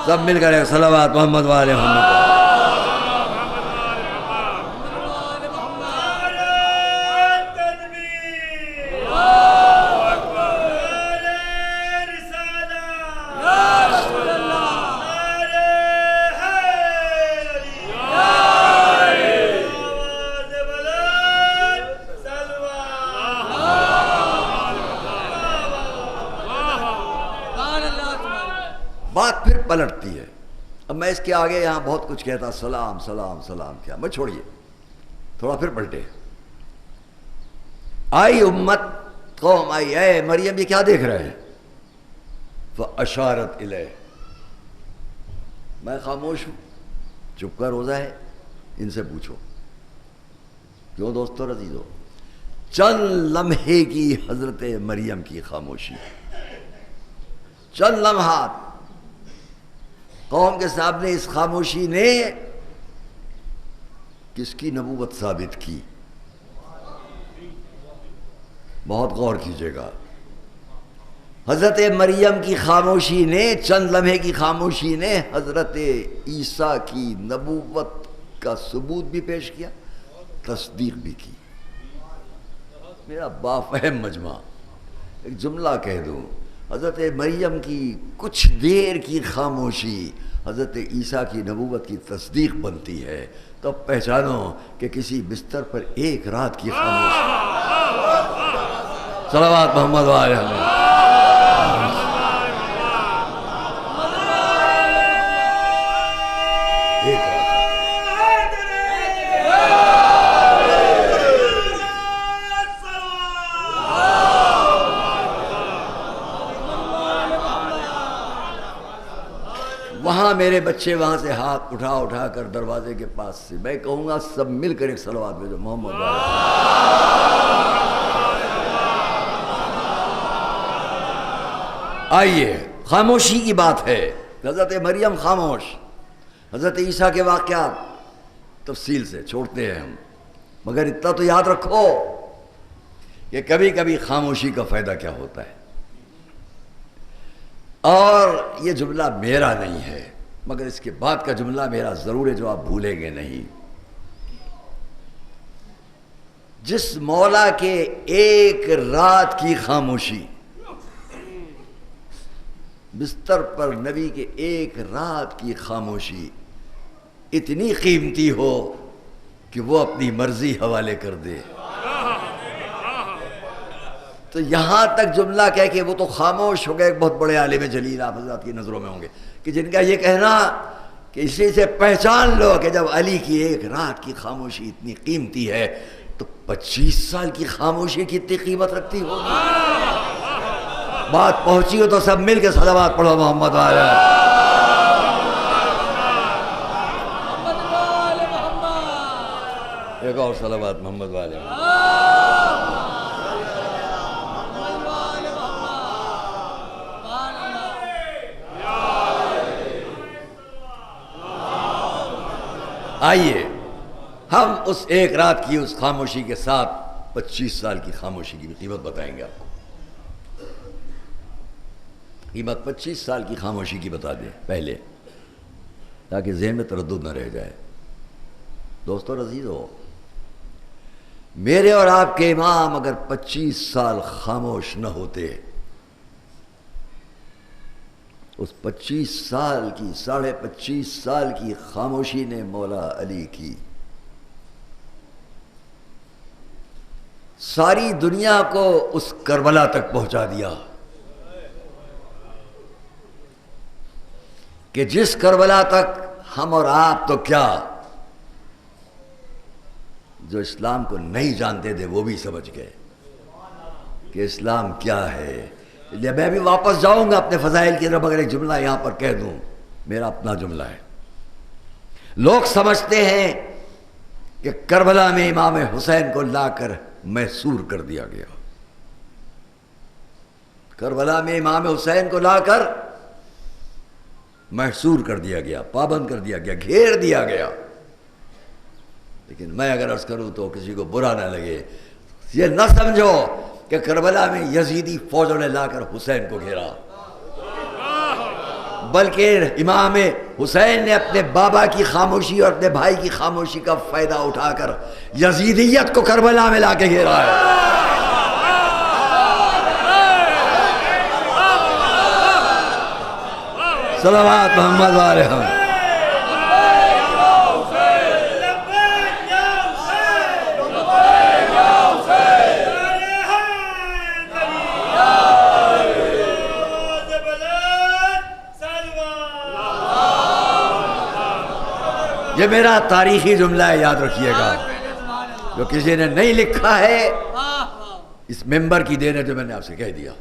سب مل کر صلوات محمد والے محمد۔ بات پھر پلٹتی ہے۔ اب میں اس کے آگے یہاں بہت کچھ کہتا، سلام سلام سلام، کیا میں چھوڑیے، تھوڑا پھر پلٹے۔ آئی امت، قوم آئی، اے مریم یہ کیا دیکھ رہے ہیں؟ فاشارت الیہ، میں خاموش ہوں، چپ کا روزہ ہے، ان سے پوچھو۔ کیوں دوستو عزیزو؟ چند لمحے کی حضرت مریم کی خاموشی، چند لمحات، قوم کے سامنے اس خاموشی نے کس کی نبوت ثابت کی؟ بہت غور کیجئے گا۔ حضرت مریم کی خاموشی نے، چند لمحے کی خاموشی نے حضرت عیسیٰ کی نبوت کا ثبوت بھی پیش کیا، تصدیق بھی کی۔ میرا بافہم مجمع، ایک جملہ کہہ دوں، حضرت مریم کی کچھ دیر کی خاموشی حضرت عیسیٰ کی نبوت کی تصدیق بنتی ہے، تو پہچانو کہ کسی بستر پر ایک رات کی خاموشی۔ صلوات محمد علیہ۔ جہاں میرے بچے وہاں سے ہاتھ اٹھا اٹھا کر دروازے کے پاس سے، میں کہوں گا سب مل کر ایک صلوات بھیجو محمد آئیے خاموشی کی بات ہے. حضرت مریم خاموش، حضرت عیسیٰ کے واقعات تفصیل سے چھوڑتے ہیں ہم، مگر اتنا تو یاد رکھو کہ کبھی کبھی خاموشی کا فائدہ کیا ہوتا ہے. اور یہ جملہ میرا نہیں ہے، مگر اس کے بعد کا جملہ میرا ضرور ہے جو آپ بھولیں گے نہیں. جس مولا کے ایک رات کی خاموشی، بستر پر نبی کے ایک رات کی خاموشی اتنی قیمتی ہو کہ وہ اپنی مرضی حوالے کر دے، تو یہاں تک جملہ کہہ کہ وہ تو خاموش ہو گئے. ایک بہت بڑے عالم جلیل آپ حضرات کی نظروں میں ہوں گے کہ جن کا یہ کہنا کہ اسی سے پہچان لو کہ جب علی کی ایک رات کی خاموشی اتنی قیمتی ہے تو 25 سال کی خاموشی کتنی قیمت رکھتی ہوگی. بات پہنچی ہو تو سب مل کے صلوات پڑھو محمد والے. ایک اور صلوات محمد والے. آئیے ہم اس ایک رات کی اس خاموشی کے ساتھ 25 سال کی خاموشی کی بھی قیمت بتائیں گے آپ کو. قیمت 25 سال کی خاموشی کی بتا دیں پہلے، تاکہ ذہن میں تردد نہ رہ جائے. دوستو عزیزو، میرے اور آپ کے امام اگر 25 سال خاموش نہ ہوتے، اس 25 سال کی 25.5 سال کی خاموشی نے مولا علی کی ساری دنیا کو اس کربلا تک پہنچا دیا کہ جس کربلا تک ہم اور آپ تو کیا، جو اسلام کو نہیں جانتے تھے وہ بھی سمجھ گئے کہ اسلام کیا ہے. میں بھی واپس جاؤں گا اپنے فضائل کی طرف، مگر ایک جملہ یہاں پر کہہ دوں، میرا اپنا جملہ ہے. لوگ سمجھتے ہیں کہ کربلا میں امام حسین کو لا کر محصور کر دیا گیا. کربلا میں امام حسین کو لا کر محصور کر دیا گیا، پابند کر دیا گیا، گھیر دیا گیا. لیکن میں اگر عرض کروں تو کسی کو برا نہ لگے، یہ نہ سمجھو کہ کربلا میں یزیدی فوجوں نے لا کر حسین کو گھیرا، بلکہ امام حسین نے اپنے بابا کی خاموشی اور اپنے بھائی کی خاموشی کا فائدہ اٹھا کر یزیدیت کو کربلا میں لا کے گھیرا ہے. صلوات محمد والے ہم. یہ میرا تاریخی جملہ ہے، یاد رکھیے گا. جو کسی نے نہیں لکھا ہے اس ممبر کی دین ہے جو میں نے آپ سے کہہ دیا.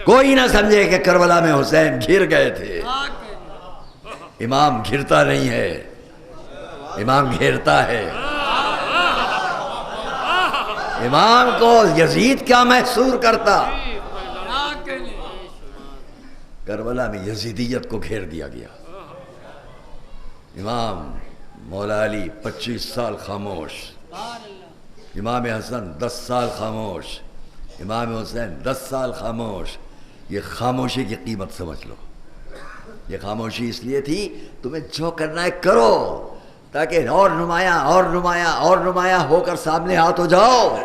کوئی نہ سمجھے کہ کربلا میں حسین گھر گئے تھے. امام گھرتا نہیں ہے، امام گھیرتا ہے. امام کو یزید کیا محصور کرتا، کربلا میں یزیدیت کو گھیر دیا گیا. امام مولا علی 25 سال خاموش، امام حسن 10 سال خاموش، امام حسین 10 سال خاموش. یہ خاموشی کی قیمت سمجھ لو. یہ خاموشی اس لیے تھی تمہیں جو کرنا ہے کرو، تاکہ اور نمایاں اور نمایاں اور نمایاں ہو کر سامنے ہاتھ ہو جاؤ.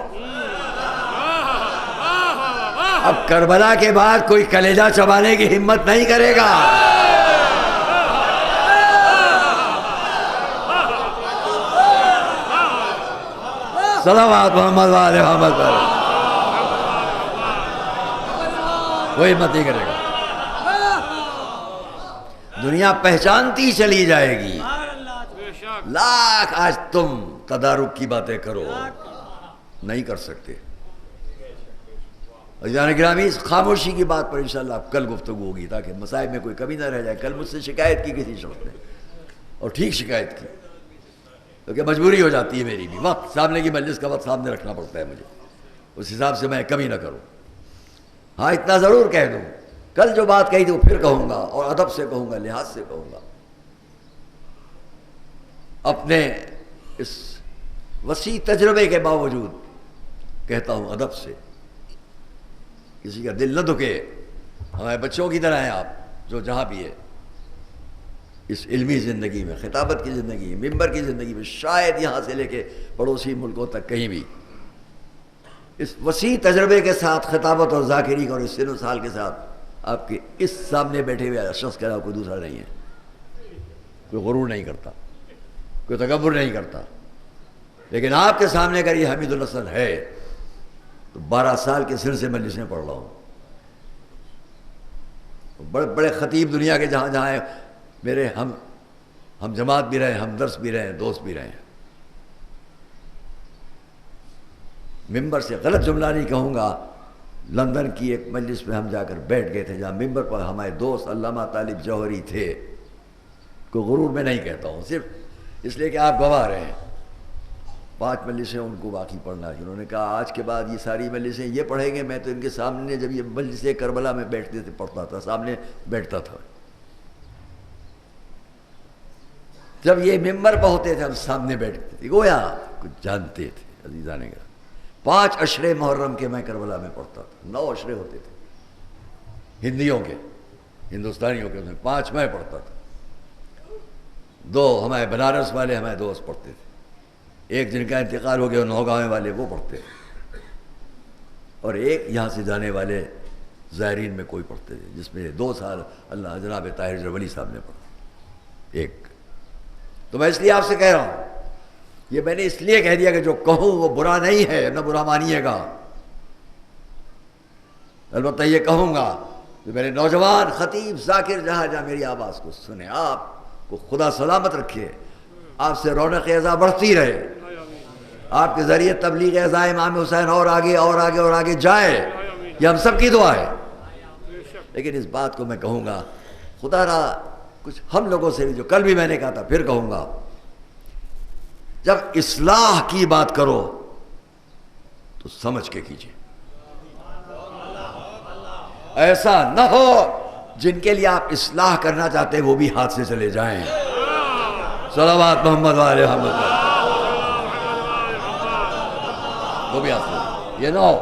اب کربلا کے بعد کوئی کلیجہ چبانے کی ہمت نہیں کرے گا. صلوات محمد والے محمد پر. کوئی ہمت نہیں کرے گا. دنیا پہچانتی چلی جائے گی. لاکھ آج تم تدارک کی باتیں کرو، نہیں کر سکتے. عزیزان گرامی، اس خاموشی کی بات پر انشاءاللہ کل گفتگو ہوگی تاکہ مسائل میں کوئی کمی نہ رہ جائے. کل مجھ سے شکایت کی کسی شخص نے، اور ٹھیک شکایت کی، کیونکہ مجبوری ہو جاتی ہے میری بھی، وقت سامنے کی مجلس کا وقت سامنے رکھنا پڑتا ہے مجھے، اس حساب سے میں کمی نہ کروں. ہاں اتنا ضرور کہہ دوں، کل جو بات کہی تھی وہ پھر کہوں گا، اور ادب سے کہوں گا، لحاظ سے کہوں گا، اپنے اس وسیع تجربے کے باوجود کہتا ہوں ادب سے، کسی کا دل نہ دکھے. ہمارے بچوں کی طرح ہیں آپ، جو جہاں بھی ہے اس علمی زندگی میں، خطابت کی زندگی میں، ممبر کی زندگی میں، شاید یہاں سے لے کے پڑوسی ملکوں تک کہیں بھی اس وسیع تجربے کے ساتھ خطابت اور ذاکری اور اس سن و سال کے ساتھ آپ کے اس سامنے بیٹھے ہوئے شخص کے علاوہ کوئی دوسرا نہیں ہے. کوئی غرور نہیں کرتا، کوئی تکبر نہیں کرتا. لیکن آپ کے سامنے اگر یہ حمید الحسن ہے تو 12 سال کے سن سے مجلس میں پڑھ رہا ہوں. بڑے بڑے خطیب دنیا کے جہاں جہاں ہیں، میرے ہم جماعت بھی رہے، ہم درس بھی رہے، دوست بھی رہے. ممبر سے غلط جملہ نہیں کہوں گا. لندن کی ایک مجلس میں ہم جا کر بیٹھ گئے تھے جہاں ممبر پر ہمارے دوست علامہ طالب جوہری تھے. کوئی غرور میں نہیں کہتا ہوں، صرف اس لیے کہ آپ گواہ رہے ہیں. 5 مجلسیں ان کو باقی پڑھنا ہے. انہوں نے کہا آج کے بعد یہ ساری مجلسیں یہ پڑھیں گے. میں تو ان کے سامنے، جب یہ مجلسیں کربلا میں بیٹھتے تھے پڑھتا تھا، سامنے بیٹھتا تھا. جب یہ ممبر پہ ہوتے تھے ہم سامنے بیٹھتے تھے، گویا کچھ جانتے تھے. عزیزان گرامی، 5 عشرے محرم کے میں کربلا میں پڑھتا تھا. 9 عشرے ہوتے تھے ہندیوں کے، ہندوستانیوں کے، 5 میں پڑھتا تھا. 2 ہمارے بنارس والے ہمارے دوست پڑھتے تھے. ایک جن کا انتقال ہو گیا نوگاں والے، وہ پڑھتے تھے. اور ایک یہاں سے جانے والے زائرین میں کوئی پڑھتے تھے، جس میں 2 سال اللہ جناب طاہر جرمنی صاحب نے پڑھا. ایک تو میں اس لیے آپ سے کہہ رہا ہوں، یہ میں نے اس لیے کہہ دیا کہ جو کہوں وہ برا نہیں ہے، نہ برا مانیے گا. البتہ یہ کہوں گا کہ میرے نوجوان خطیب ذاکر جہاں جہاں میری آواز کو سنیں، آپ کو خدا سلامت رکھے، آپ سے رونق اعضا بڑھتی رہے، آپ کے ذریعے تبلیغ اعضا امام حسین اور آگے اور آگے اور آگے جائے. یہ ہم سب کی دعا ہے. لیکن اس بات کو میں کہوں گا، خدا را کچھ ہم لوگوں سے بھی، جو کل بھی میں نے کہا تھا پھر کہوں گا، جب اصلاح کی بات کرو تو سمجھ کے کیجیے. ایسا نہ ہو جن کے لیے آپ اصلاح کرنا چاہتے ہیں وہ بھی ہاتھ سے چلے جائیں. صلوات محمد والے محمد، وہ بھی ہاتھ سے، یہ نہ ہو.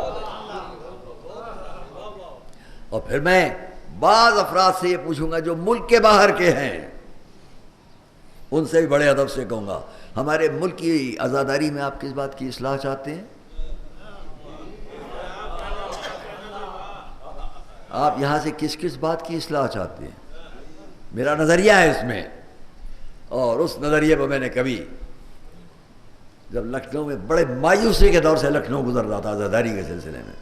اور پھر میں بعض افراد سے یہ پوچھوں گا جو ملک کے باہر کے ہیں، ان سے بھی بڑے ادب سے کہوں گا، ہمارے ملک کی آزاداری میں آپ کس بات کی اصلاح چاہتے ہیں؟ آپ یہاں سے کس کس بات کی اصلاح چاہتے ہیں؟ میرا نظریہ ہے اس میں، اور اس نظریے پر میں نے کبھی جب لکھنؤ میں بڑے مایوسی کے دور سے لکھنؤ گزر رہا تھا آزاداری کے سلسلے میں،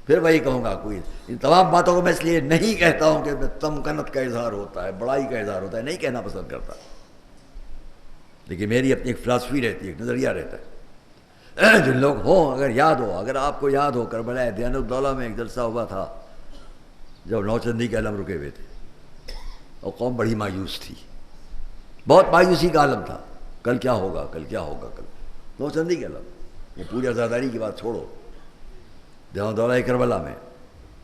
پھر وہی کہوں گا، کوئی ان تمام باتوں کو میں اس لیے نہیں کہتا ہوں کہ تمکنت کا اظہار ہوتا ہے، بڑائی کا اظہار ہوتا ہے، نہیں کہنا پسند کرتا. لیکن میری اپنی ایک فلسفی رہتی ہے، ایک نظریہ رہتا ہے. جن لوگ ہوں، اگر یاد ہو، اگر آپ کو یاد ہو، کربلا دیانت الدولہ میں ایک جلسہ ہوا تھا جب نوچندی کے علم رکے ہوئے تھے اور قوم بڑی مایوس تھی، بہت مایوسی کا عالم تھا. کل کیا ہوگا، کل کیا ہوگا، کل نوچندی کے علم. وہ پوری آزاداری کی بات چھوڑو، دیانت الدولہ کربلا میں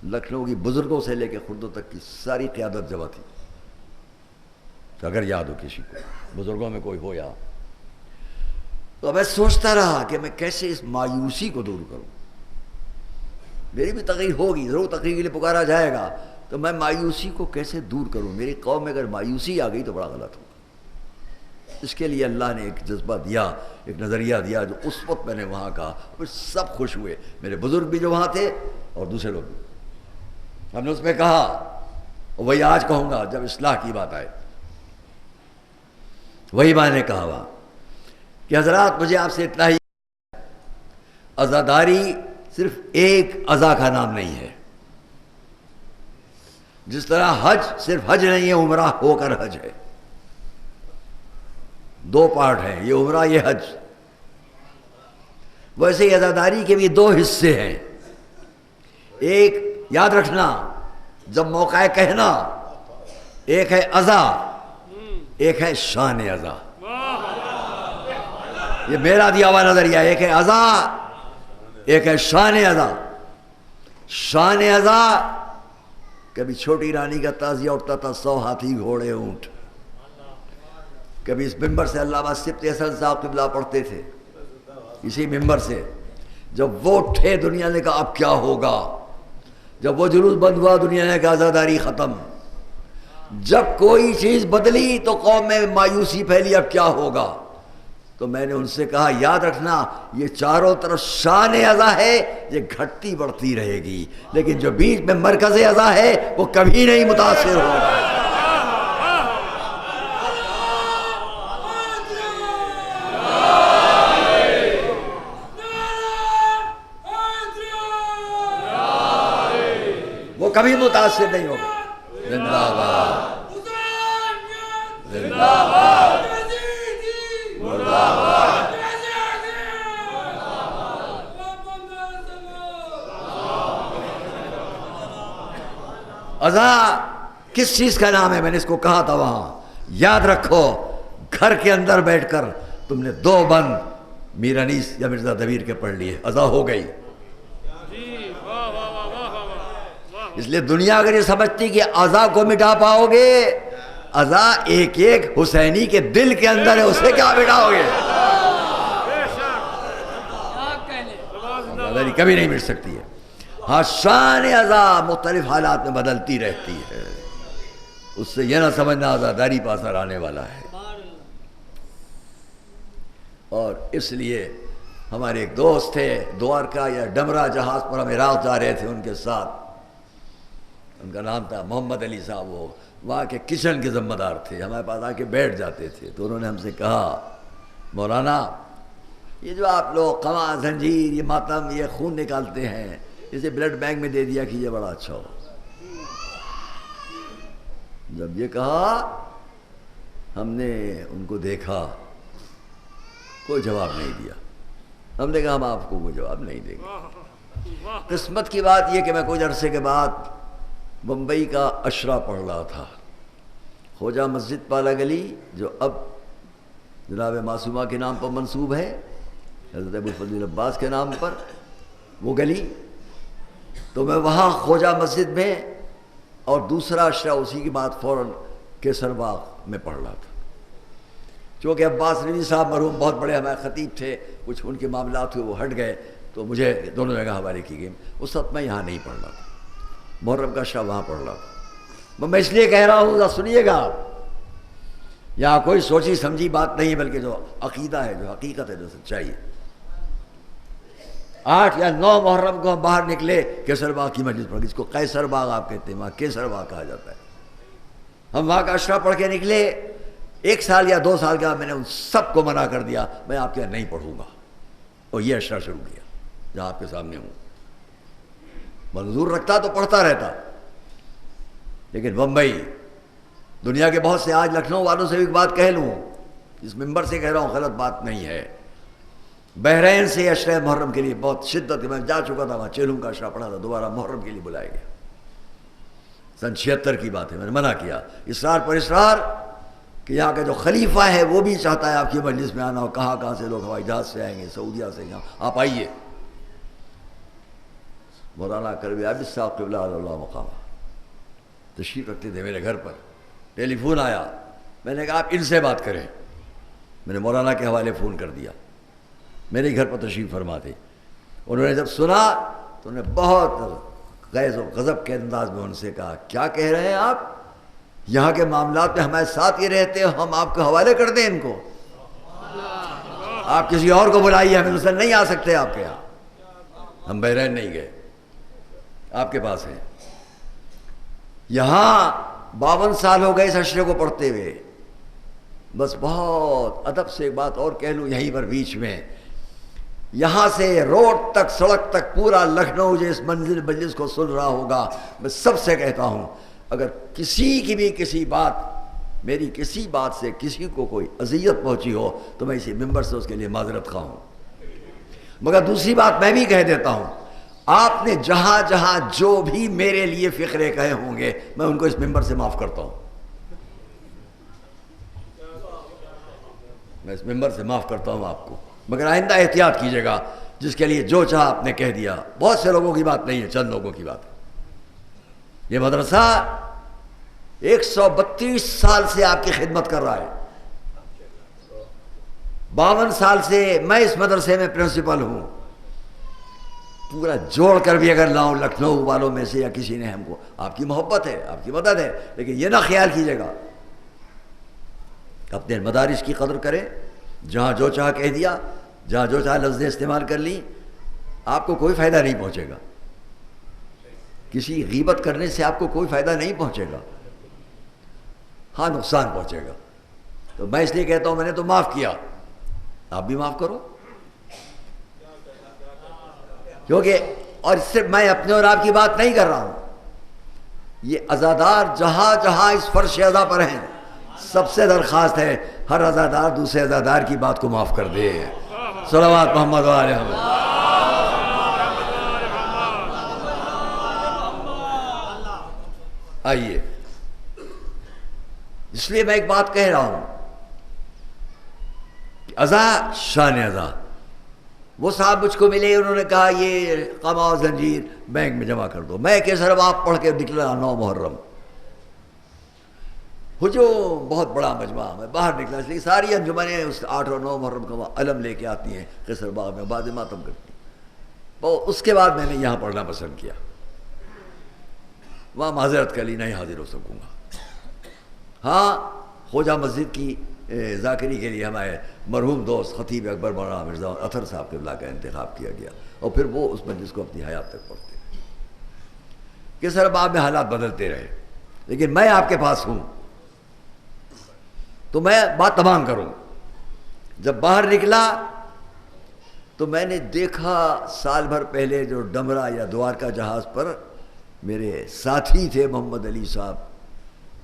لکھنؤ کی بزرگوں سے لے کے خردوں تک کی ساری قیادت جمع تھی. تو اگر یاد ہو کسی کو، بزرگوں میں کوئی ہو یا، تو میں سوچتا رہا کہ میں کیسے اس مایوسی کو دور کروں. میری بھی تقریر ہوگی، ضرور تقریر کے لیے پکارا جائے گا، تو میں مایوسی کو کیسے دور کروں. میری قوم میں اگر مایوسی آ گئی تو بڑا غلط ہوگا. اس کے لیے اللہ نے ایک جذبہ دیا، ایک نظریہ دیا، جو اس وقت میں نے وہاں کہا، پھر سب خوش ہوئے، میرے بزرگ بھی جو وہاں تھے اور دوسرے لوگ بھی. ہم نے اس میں کہا، اور وہی آج کہوں گا جب اصلاح کی بات آئے، وہی میں نے کہا وہاں کہ حضرات مجھے آپ سے اتنا ہی، عزاداری صرف ایک عزا کا نام نہیں ہے. جس طرح حج صرف حج نہیں ہے، عمرہ ہو کر حج ہے. 2 پارٹ ہیں، یہ عمرہ، یہ حج. ویسے ہی عزاداری کے بھی 2 حصے ہیں. ایک یاد رکھنا، جب موقع ہے کہنا، ایک ہے عزا، ایک ہے شان عزا. یہ میرا دیا ہوا نظریہ، ایک ہے عزا، ایک ہے شان عزا. شان عزا، کبھی چھوٹی رانی کا تعزیہ اٹھتا تھا 100 ہاتھی گھوڑے اونٹ. کبھی اس ممبر سے علامہ سبط حسن صاحب قبلہ پڑھتے تھے، اسی ممبر سے. جب وہ اٹھے دنیا نے کہا اب کیا ہوگا. جب وہ جلوس بند ہوا دنیا نے کہا آزاداری ختم. جب کوئی چیز بدلی تو قوم میں مایوسی پھیلی اب کیا ہوگا. تو میں نے ان سے کہا یاد رکھنا یہ چاروں طرف شان عزا ہے، یہ گھٹتی بڑھتی رہے گی، لیکن جو بیچ میں مرکز عزا ہے وہ کبھی نہیں متاثر ہوگا. وہ کبھی متاثر نہیں ہوگا. زندہ باد، زندہ باد، مردہ باد. عزا کس چیز کا نام ہے؟ میں نے اس کو کہا تھا وہاں، یاد رکھو گھر کے اندر بیٹھ کر تم نے 2 بند میر انیس یا مرزا دبیر کے پڑھ لیے، عزا ہو گئی. اس لیے دنیا اگر یہ سمجھتی کہ عزا کو مٹا پاؤ گے، عزا ایک ایک حسینی کے دل کے اندر ہے، اسے کیا مٹاؤ گے؟ کبھی نہیں مٹ سکتی ہے. ہاں شان عزا مختلف حالات میں بدلتی رہتی ہے، اس سے یہ نہ سمجھنا عزاداری پا اثر آنے والا ہے. اور اس لیے ہمارے ایک دوست تھے دوارکا یا ڈمرا جہاز پر ہم عراق جا رہے تھے ان کے ساتھ، ان کا نام تھا محمد علی صاحب. وہ وہاں کے کچن کے ذمہ دار تھے، ہمارے پاس آ کے بیٹھ جاتے تھے. تو انہوں نے ہم سے کہا مولانا یہ جو آپ لوگ قمع زنجیر یہ ماتم یہ خون نکالتے ہیں، اسے بلڈ بینک میں دے دیا کیجیے بڑا اچھا ہو. جب یہ کہا ہم نے ان کو دیکھا، کوئی جواب نہیں دیا. ہم نے کہا ہم آپ کو کوئی جواب نہیں دیں گے. قسمت کی بات یہ کہ میں کچھ عرصے کے بعد بمبئی کا اشرا پڑھ رہا تھا. خواجہ مسجد پالا گلی جو اب جناب معصومہ کے نام پر منسوب ہے، حضرت ابوالفضل عباس کے نام پر وہ گلی. تو میں وہاں خواجہ مسجد میں اور دوسرا اشرا اسی کی بات فوراً کیسر باغ میں پڑھ رہا تھا. چونکہ عباس رضوی صاحب مرحوم بہت بڑے ہمارے خطیب تھے، کچھ ان کے معاملات ہوئے وہ ہٹ گئے تو مجھے دونوں جگہ حوالے کی گئی. اس وقت میں یہاں نہیں پڑھ رہا تھا، محرم کا اشرا وہاں پڑھ رہا تھا. میں اس لیے کہہ رہا ہوں ذرا سنیے گا، یہاں کوئی سوچی سمجھی بات نہیں بلکہ جو عقیدہ ہے، جو حقیقت ہے، جو سچائی ہے. 8 یا 9 محرم کو ہم باہر نکلے کیسر باغ کی مجلس پڑھ، جس کو قیصر باغ آپ کہتے ہیں، وہاں کیسر باغ کہا جاتا ہے. ہم وہاں کا اشرا پڑھ کے نکلے. 1 سال یا 2 سال کا میں نے ان سب کو منع کر دیا میں آپ کے یہاں نہیں پڑھوں گا، اور یہ اشرا شروع کیا جہاں آپ کے سامنے ہوں. منظور رکھتا تو پڑھتا رہتا. لیکن بمبئی دنیا کے بہت سے، آج لکھنؤ والوں سے بھی ایک بات کہہ لوں، اس ممبر سے کہہ رہا ہوں، غلط بات نہیں ہے. بحرین سے اشرا محرم کے لیے بہت شدت، میں جا چکا تھا وہاں، چیلوں کا اشرا پڑھا تھا، دوبارہ محرم کے لیے بلایا گیا. سن 76 کی بات ہے. میں نے منع کیا اصرار پر اصرار کہ یہاں کا جو خلیفہ ہے وہ بھی چاہتا ہے آپ کی مجلس میں آنا، اور کہاں سے لوگ ہوائی جہاز سے آئیں گے، سعودیہ سے، یہاں آپ آئیے. مولانا کربی عابد صاحب قبلہ اللہ مقام تشریف رکھتے تھے میرے گھر پر. ٹیلی فون آیا، میں نے کہا آپ ان سے بات کریں. میں نے مولانا کے حوالے فون کر دیا، میرے گھر پر تشریف فرما تھے. انہوں نے جب سنا تو انہوں نے بہت غیظ و غضب کے انداز میں ان سے کہا کیا کہہ رہے ہیں آپ، یہاں کے معاملات میں ہمارے ساتھ ہی رہتے ہیں، ہم آپ کے حوالے کر دیں ان کو؟ آپ کسی اور کو بلائیے، ہمیں مثلا نہیں آ سکتے آپ کے یہاں. ہم بحرین نہیں گئے، آپ کے پاس ہیں. یہاں 52 سال ہو گئے اس اشرے کو پڑھتے ہوئے. بس بہت ادب سے ایک بات اور کہہ لوں یہیں پر بیچ میں، یہاں سے روڈ تک، سڑک تک، پورا لکھنؤ جو اس منزل مجلس کو سن رہا ہوگا، میں سب سے کہتا ہوں اگر کسی کی بھی کسی بات، میری کسی بات سے کسی کو کوئی اذیت پہنچی ہو تو میں اسی ممبر سے اس کے لیے معذرت خواہ ہوں. مگر دوسری بات میں بھی کہہ دیتا ہوں، آپ نے جہاں جہاں جو بھی میرے لیے فقرے کہے ہوں گے میں ان کو اس ممبر سے معاف کرتا ہوں، میں اس ممبر سے معاف کرتا ہوں آپ کو، مگر آئندہ احتیاط کیجیے گا، جس کے لیے جو چاہا آپ نے کہہ دیا۔ بہت سے لوگوں کی بات نہیں ہے، چند لوگوں کی بات ہے۔ یہ مدرسہ 132 سال سے آپ کی خدمت کر رہا ہے، 52 سال سے میں اس مدرسے میں پرنسپل ہوں، پورا جوڑ کر بھی اگر لاؤں لکھنؤ والوں میں سے یا کسی نے ہم کو، آپ کی محبت ہے، آپ کی مدد ہے، لیکن یہ نہ خیال کیجیے گا، اپنے مدارس کی قدر کریں، جہاں جو چاہا کہہ دیا، جہاں جو چاہا لفظیں استعمال کر لی، آپ کو کوئی فائدہ نہیں پہنچے گا، کسی غیبت کرنے سے آپ کو کوئی فائدہ نہیں پہنچے گا، ہاں نقصان پہنچے گا۔ تو میں اس لیے کہتا ہوں میں نے تو معاف کیا، آپ بھی معاف کرو، کیونکہ اور صرف میں اپنے اور آپ کی بات نہیں کر رہا ہوں، یہ عزادار جہاں جہاں اس فرش عزا پر ہیں، سب سے درخواست ہے ہر عزادار دوسرے عزادار کی بات کو معاف کر دے۔ صلوات محمد و آل محمد۔ آئیے، اس لیے میں ایک بات کہہ رہا ہوں، عزا شان عزا۔ وہ صاحب مجھ کو ملے، انہوں نے کہا یہ قما و زنجیر بینک میں جمع کر دو، میں کیسر باپ پڑھ کے نکلا 9 محرم، ہجوم بہت بڑا مجمع، میں باہر نکلا، اس لیے ساری انجمنیں اس 8 اور 9 محرم کا علم لے کے آتی ہیں کیسر باغ میں، بعد ماتم کرتی ہیں، اس کے بعد میں نے یہاں پڑھنا پسند کیا، وہاں معذرت کر لی نہیں حاضر ہو سکوں گا۔ ہاں خوجہ مسجد کی ذاکری کے لیے ہمارے مرحوم دوست خطیب اکبر مولانا مرزا اطہر صاحب قبلہ کا انتخاب کیا گیا، اور پھر وہ اس مجلس کو اپنی حیات تک پڑھتے ہیں۔ کیسر باغ میں حالات بدلتے رہے، لیکن میں آپ کے پاس ہوں تو میں بات تمام کروں۔ جب باہر نکلا تو میں نے دیکھا سال بھر پہلے جو ڈمرا یا دوارکا جہاز پر میرے ساتھی تھے محمد علی صاحب،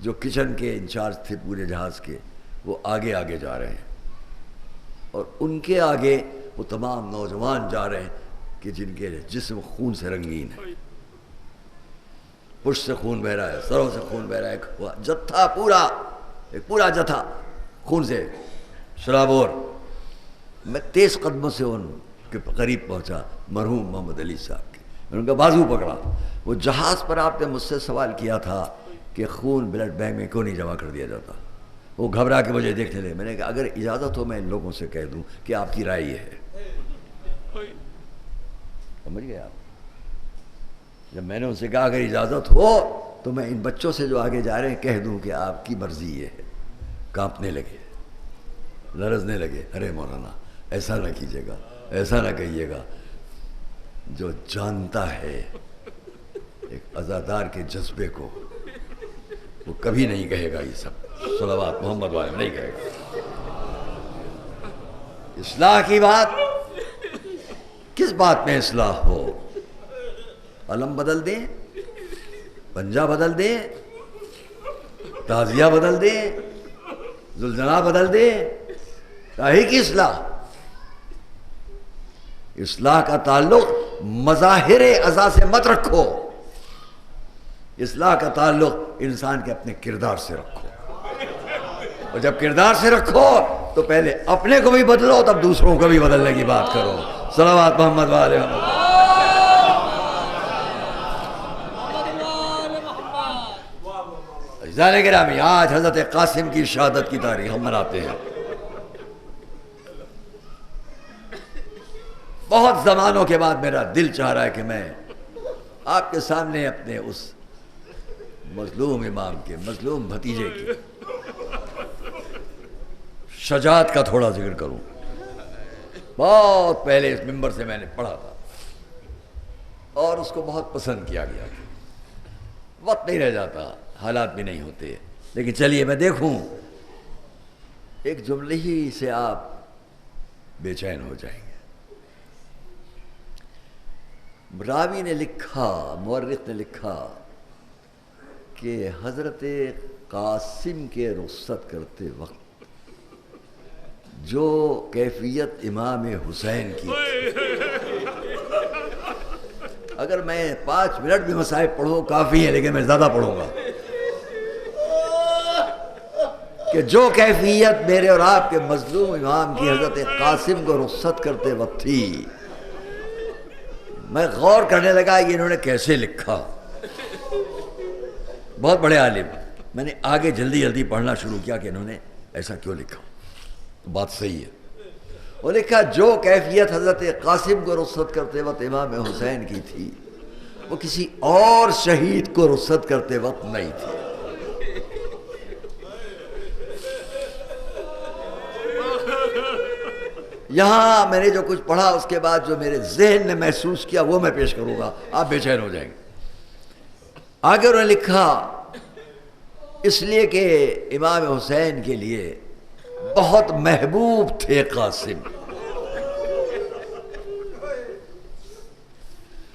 جو کچن کے انچارج تھے پورے جہاز کے، وہ آگے آگے جا رہے ہیں، اور ان کے آگے وہ تمام نوجوان جا رہے ہیں کہ جن کے جسم خون سے رنگین ہے، پشت سے خون بہہ رہا ہے، سروں سے خون بہہ رہا ہے، ایک جتھا ایک پورا جتھا خون سے شرابور۔ میں تیز قدموں سے ان کے قریب پہنچا، مرحوم محمد علی صاحب کے، میں ان کا بازو پکڑا۔ وہ جہاز پر آپ نے مجھ سے سوال کیا تھا کہ خون بلڈ بینک میں کیوں نہیں جمع کر دیا جاتا، وہ گھبرا کے مجھے دیکھنے لگے۔ میں نے کہا اگر اجازت ہو میں ان لوگوں سے کہہ دوں کہ آپ کی رائے یہ ہے، سمجھ گئے آپ؟ جب میں نے ان سے کہا اگر اجازت ہو تو میں ان بچوں سے جو آگے جا رہے ہیں کہہ دوں کہ آپ کی مرضی یہ ہے، کانپنے لگے، لرزنے لگے۔ ارے مولانا ایسا نہ کیجیے گا، ایسا نہ کہیے گا، جو جانتا ہے ایک عزادار کے جذبے کو وہ کبھی نہیں کہے گا یہ سب۔ صلوات محمد والے نہیں کہے گا۔ اصلاح کی بات، کس بات میں اصلاح ہو؟ علم بدل دیں، پنجہ بدل دیں، تعزیہ بدل دیں، زلزلہ بدل دیں، کاہے کی اصلاح؟ اصلاح کا تعلق مظاہر عزا سے مت رکھو، اصلاح کا تعلق انسان کے اپنے کردار سے رکھو، اور جب کردار سے رکھو تو پہلے اپنے کو بھی بدلو تب دوسروں کو بھی بدلنے کی بات کرو۔ صلوات محمد والے محمد۔ عزیزان گرامی، آج حضرت قاسم کی شہادت کی تاریخ ہم مناتے ہیں۔ بہت زمانوں کے بعد میرا دل چاہ رہا ہے کہ میں آپ کے سامنے اپنے اس مظلوم امام کے مظلوم بھتیجے کی شجاعت کا تھوڑا ذکر کروں۔ بہت پہلے اس ممبر سے میں نے پڑھا تھا اور اس کو بہت پسند کیا گیا، وقت نہیں رہ جاتا، حالات بھی نہیں ہوتے، لیکن چلیے میں دیکھوں ایک جملے ہی سے آپ بے چین ہو جائیں گے۔ راوی نے لکھا، مورخ نے لکھا کہ حضرت قاسم کے رخصت کرتے وقت جو کیفیت امام حسین کی، اگر میں 5 منٹ بھی مصائب پڑھوں کافی ہے، لیکن میں زیادہ پڑھوں گا کہ جو کیفیت میرے اور آپ کے مظلوم امام کی حضرت قاسم کو رخصت کرتے وقت تھی، میں غور کرنے لگا کہ انہوں نے کیسے لکھا. بہت بڑے عالم. میں نے آگے جلدی جلدی پڑھنا شروع کیا کہ انہوں نے ایسا کیوں لکھا. بات صحیح ہے. وہ لکھا جو کیفیت حضرت قاسم کو رخصت کرتے وقت امام حسین کی تھی، وہ کسی اور شہید کو رخصت کرتے وقت نہیں تھی. یہاں میں نے جو کچھ پڑھا اس کے بعد جو میرے ذہن نے محسوس کیا وہ میں پیش کروں گا، آپ بے چین ہو جائیں گے. آگے انہوں نے لکھا اس لیے کہ امام حسین کے لیے بہت محبوب تھے قاسم،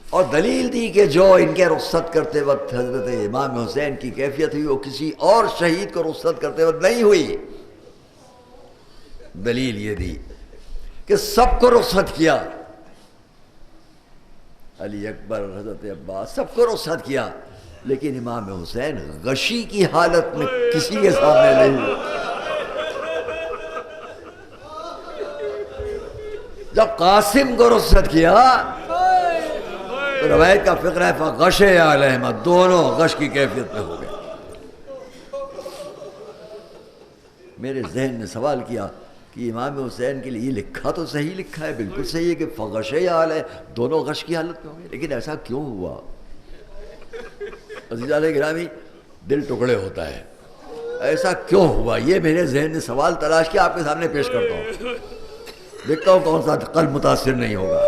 اور دلیل دی کہ جو ان کے رخصت کرتے وقت حضرت امام حسین کی کیفیت ہوئی وہ کسی اور شہید کو رخصت کرتے وقت نہیں ہوئی. دلیل یہ دی کہ سب کو رخصت کیا، علی اکبر، حضرت عباس، سب کو رخصت کیا، لیکن امام حسین غشی کی حالت میں کسی کے سامنے نہیں ہوئے. جب قاسم کو رخصت کیا تو روایت کا فقرہ ہے فغش علیہما، دونوں غش کی کیفیت میں ہو گئے. میرے ذہن نے سوال کیا کہ امام حسین کے لیے یہ لکھا تو صحیح لکھا ہے، بالکل صحیح ہے کہ فغش علیہ، دونوں غش کی حالت میں ہو گئے، لیکن ایسا کیوں ہوا؟ عزیزان گرامی، دل ٹکڑے ہوتا ہے. ایسا کیوں ہوا؟ یہ میرے ذہن نے سوال تلاش کیا، آپ کے سامنے پیش کرتا ہوں. دیکھتا ہوں کون سا قلب متاثر نہیں ہوگا.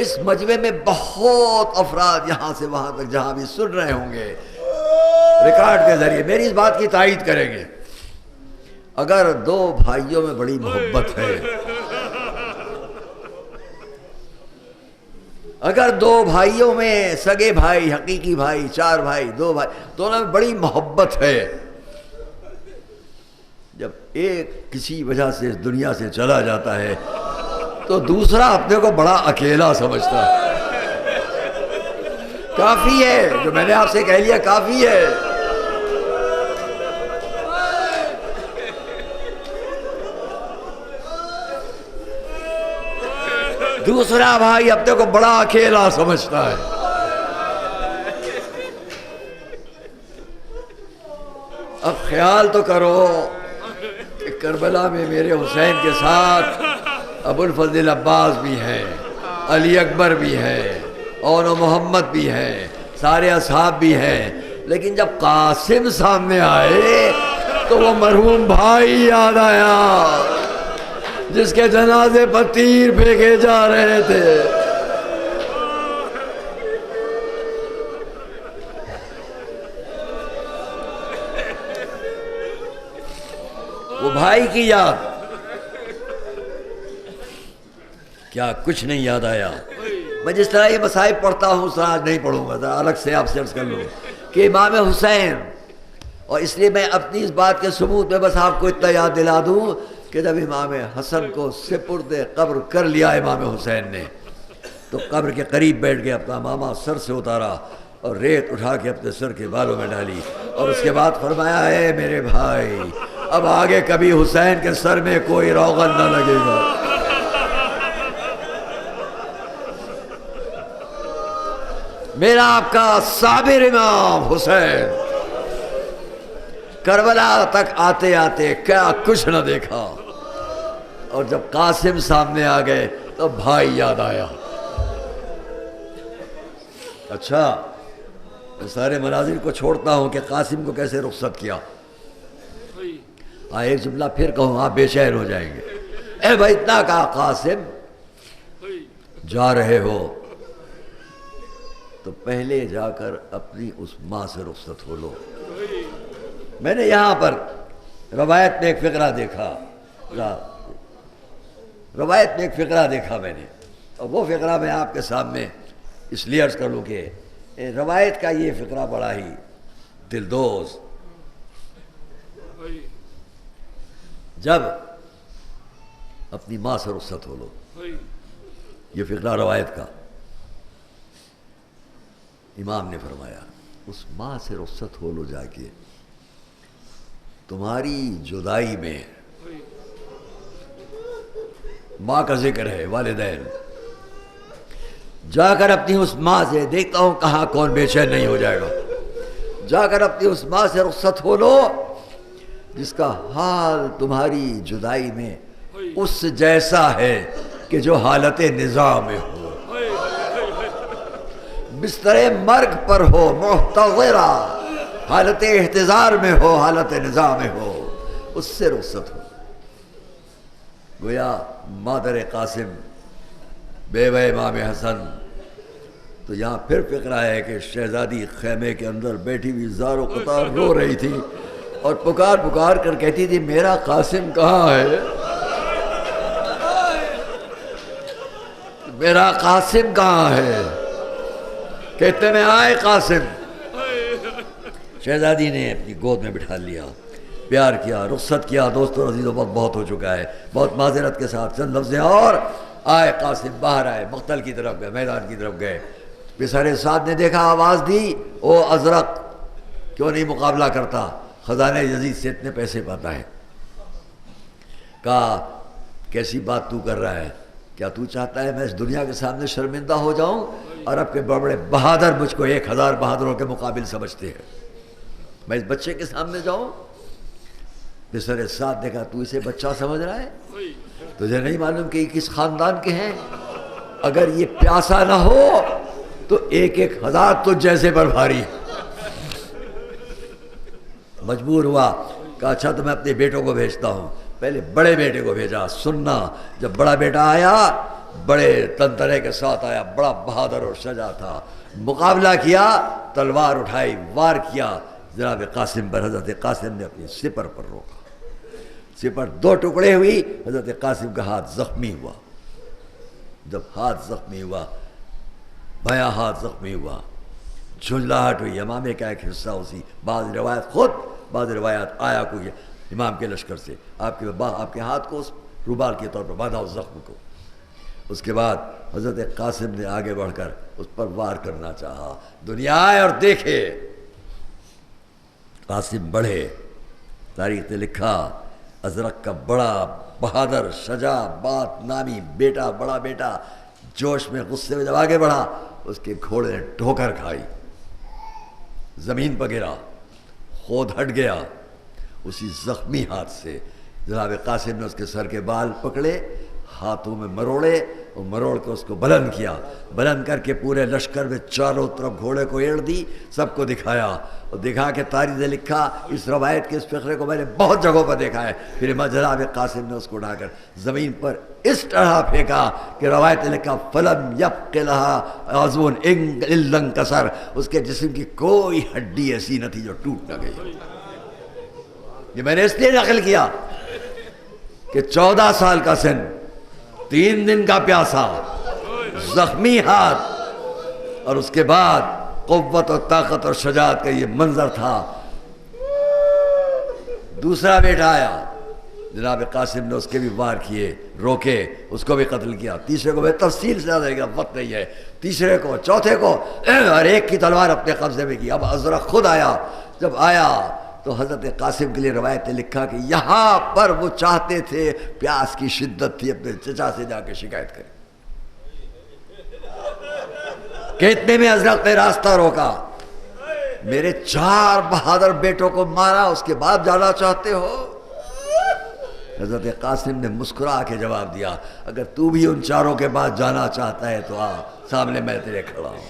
اس مجمع میں بہت افراد یہاں سے وہاں تک جہاں بھی سن رہے ہوں گے ریکارڈ کے ذریعے میری اس بات کی تائید کریں گے. اگر دو بھائیوں میں بڑی محبت ہے، اگر دو بھائیوں میں سگے بھائی، حقیقی بھائی، 4 بھائی، 2 بھائی، دونوں میں بڑی محبت ہے، جب ایک کسی وجہ سے اس دنیا سے چلا جاتا ہے تو دوسرا اپنے کو بڑا اکیلا سمجھتا ہے. کافی ہے جو میں نے آپ سے کہہ لیا، کافی ہے. دوسرا بھائی اپنے کو بڑا اکیلا سمجھتا ہے. اب خیال تو کرو کہ کربلا میں میرے حسین کے ساتھ ابو الفضل عباس بھی ہیں، علی اکبر بھی ہے، اور محمد بھی ہے، سارے اصحاب بھی ہیں، لیکن جب قاسم سامنے آئے تو وہ مرحوم بھائی یاد آیا جس کے جنازے پر تیر پھینکے جا رہے تھے. وہ بھائی کی یاد، کیا کچھ نہیں یاد آیا؟ میں جس طرح یہ مصائب پڑھتا ہوں اس طرح آج نہیں پڑھوں گا، ذرا الگ سے آپ سے عرض کر لوں کہ امام حسین، اور اس لیے میں اپنی اس بات کے ثبوت میں بس آپ کو اتنا یاد دلا دوں کہ جب امام حسن کو سپرد قبر کر لیا امام حسین نے تو قبر کے قریب بیٹھ کے اپنا ماما سر سے اتارا اور ریت اٹھا کے اپنے سر کے بالوں میں ڈالی، اور اس کے بعد فرمایا ہے میرے بھائی اب آگے کبھی حسین کے سر میں کوئی روغن نہ لگے گا. میرا آپ کا صابر امام حسین کربلا تک آتے آتے کیا کچھ نہ دیکھا، اور جب قاسم سامنے آ گئے تو بھائی یاد آیا. اچھا میں سارے مناظر کو چھوڑتا ہوں کہ قاسم کو کیسے رخصت کیا. ایک جملہ پھر کہوں آپ بے چین ہو جائیں گے. اے بھائی اتنا کہا قاسم جا رہے ہو تو پہلے جا کر اپنی اس ماں سے رخصت ہو لو. میں نے یہاں پر روایت میں ایک فقرہ دیکھا، روایت میں ایک فقرہ دیکھا میں نے، اور وہ فقرہ میں آپ کے سامنے اس لیے عرض کر لوں کہ روایت کا یہ فقرہ بڑا ہی دلدوز. جب اپنی ماں سے رخصت ہو لو، یہ فقرہ روایت کا. امام نے فرمایا اس ماں سے رخصت ہو لو جا کے، تمہاری جدائی میں ماں کا ذکر ہے، والدین، جا کر اپنی اس ماں سے، دیکھتا ہوں کہاں کون بے چین نہیں ہو جائے گا، جا کر اپنی اس ماں سے رخصت ہو لو جس کا حال تمہاری جدائی میں اس جیسا ہے کہ جو حالت نظام میں ہو، بستر مرگ پر ہو، محتضرہ، حالت احتضار میں ہو، حالت نظام میں ہو، اس سے رخصت ہو۔ گویا مادر قاسم بیوہ امام حسن، تو یہاں پھر فقرہ ہے کہ شہزادی خیمے کے اندر بیٹھی ہوئی زار و قطار رو رہی تھی اور پکار پکار کر کہتی تھی میرا قاسم کہاں ہے، میرا قاسم کہاں ہے، کہتے میں آئے قاسم۔ شہزادی نے اپنی گود میں بٹھا لیا، پیار کیا، رخصت کیا۔ دوستو عزیزو وقت بہت ہو چکا ہے، بہت معذرت کے ساتھ چند لفظیں اور۔ آئے قاسم، باہر آئے، مقتل کی طرف گئے، میدان کی طرف گئے۔ پسر سعد نے دیکھا، آواز دی، او ازرق کیوں نہیں مقابلہ کرتا، خزانہ یزید سے اتنے پیسے پاتا ہے۔ کہا کیسی بات تو کر رہا ہے، کیا تو چاہتا ہے میں اس دنیا کے سامنے شرمندہ ہو جاؤں؟ عرب کے بڑے بڑے بہادر مجھ کو 1000 بہادروں کے مقابل سمجھتے ہیں، میں اس بچے کے سامنے جاؤں؟ پسر سعد نے کہا تو اسے بچہ سمجھ رہا ہے، تجھے نہیں معلوم کہ یہ کس خاندان کے ہیں؟ اگر یہ پیاسا نہ ہو تو 1000 تو جیسے پر بھاری۔ مجبور ہوا، کہا اچھا تو میں اپنے بیٹوں کو بھیجتا ہوں۔ پہلے بڑے بیٹے کو بھیجا، سننا، جب بڑا بیٹا آیا بڑے تنترے کے ساتھ آیا، بڑا بہادر اور شجاع تھا، مقابلہ کیا، تلوار اٹھائی، وار کیا جناب قاسم پر۔ حضرت قاسم نے اپنی سپر پر روکا، سپر 2 ٹکڑے ہوئی، حضرت قاسم کا ہاتھ زخمی ہوا۔ جب ہاتھ زخمی ہوا، بایاں ہاتھ زخمی ہوا، جھنجھلاہٹ ہوئی، امامے کا ایک حصہ اسی، بعض روایت خود، بعض روایت آیا کوئی امام کے لشکر سے آپ کے ہاتھ کو روبال کے طور پر باندھا اس زخم کو۔ اس کے بعد حضرت قاسم نے آگے بڑھ کر اس پر وار کرنا چاہا، دنیا آئے اور دیکھے۔ قاسم بڑھے، تاریخ نے لکھا ازرق کا بڑا بہادر شجاع بات نامی بیٹا، بڑا بیٹا جوش میں غصے میں جب آگے بڑھا، اس کے گھوڑے نے ٹھوکر کھائی، زمین پر گرا، خود ہٹ گیا۔ اسی زخمی ہاتھ سے جناب قاسم نے اس کے سر کے بال پکڑے، ہاتھوں میں مروڑے اور مروڑ کے اس کو بلند کیا، بلند کر کے پورے لشکر میں چاروں طرف گھوڑے کو ایڑ دی، سب کو دکھایا اور دکھا کے تاریخ نے لکھا، اس روایت کے اس فقرے کو میں نے بہت جگہوں پر دیکھا ہے۔ پھر جناب قاسم نے اس کو اٹھا کر زمین پر اس طرح پھینکا کہ روایت نے لکھا فلم یبق لها عضو الا انکسر، اس کے جسم کی کوئی ہڈی ایسی نہ تھی جو ٹوٹ نہ گئی۔ یہ میں نے اس لیے نقل کیا کہ 14 سال کا سن، 3 دن کا پیاسا، زخمی ہاتھ، اور اس کے بعد قوت اور طاقت اور شجاعت کا یہ منظر تھا۔ دوسرا بیٹا آیا، جناب قاسم نے اس کے بھی وار کیے، روکے، اس کو بھی قتل کیا۔ تیسرے کو میں تفصیل سے زیادہ گا، وقت نہیں ہے۔ تیسرے کو، چوتھے کو، ہر ایک کی تلوار اپنے قبضے میں کی۔ اب ازرق خود آیا، جب آیا تو حضرت قاسم کے لیے روایت نے لکھا کہ یہاں پر وہ چاہتے تھے، پیاس کی شدت تھی، اپنے چچا سے جا کے شکایت کریں کہ اتنے میں ازرق نے راستہ روکا، میرے 4 بہادر بیٹوں کو مارا، اس کے بعد جانا چاہتے ہو؟ حضرت قاسم نے مسکرا کے جواب دیا، اگر تو بھی ان 4 کے بعد جانا چاہتا ہے تو آ، سامنے میں تیرے کھڑا ہوں۔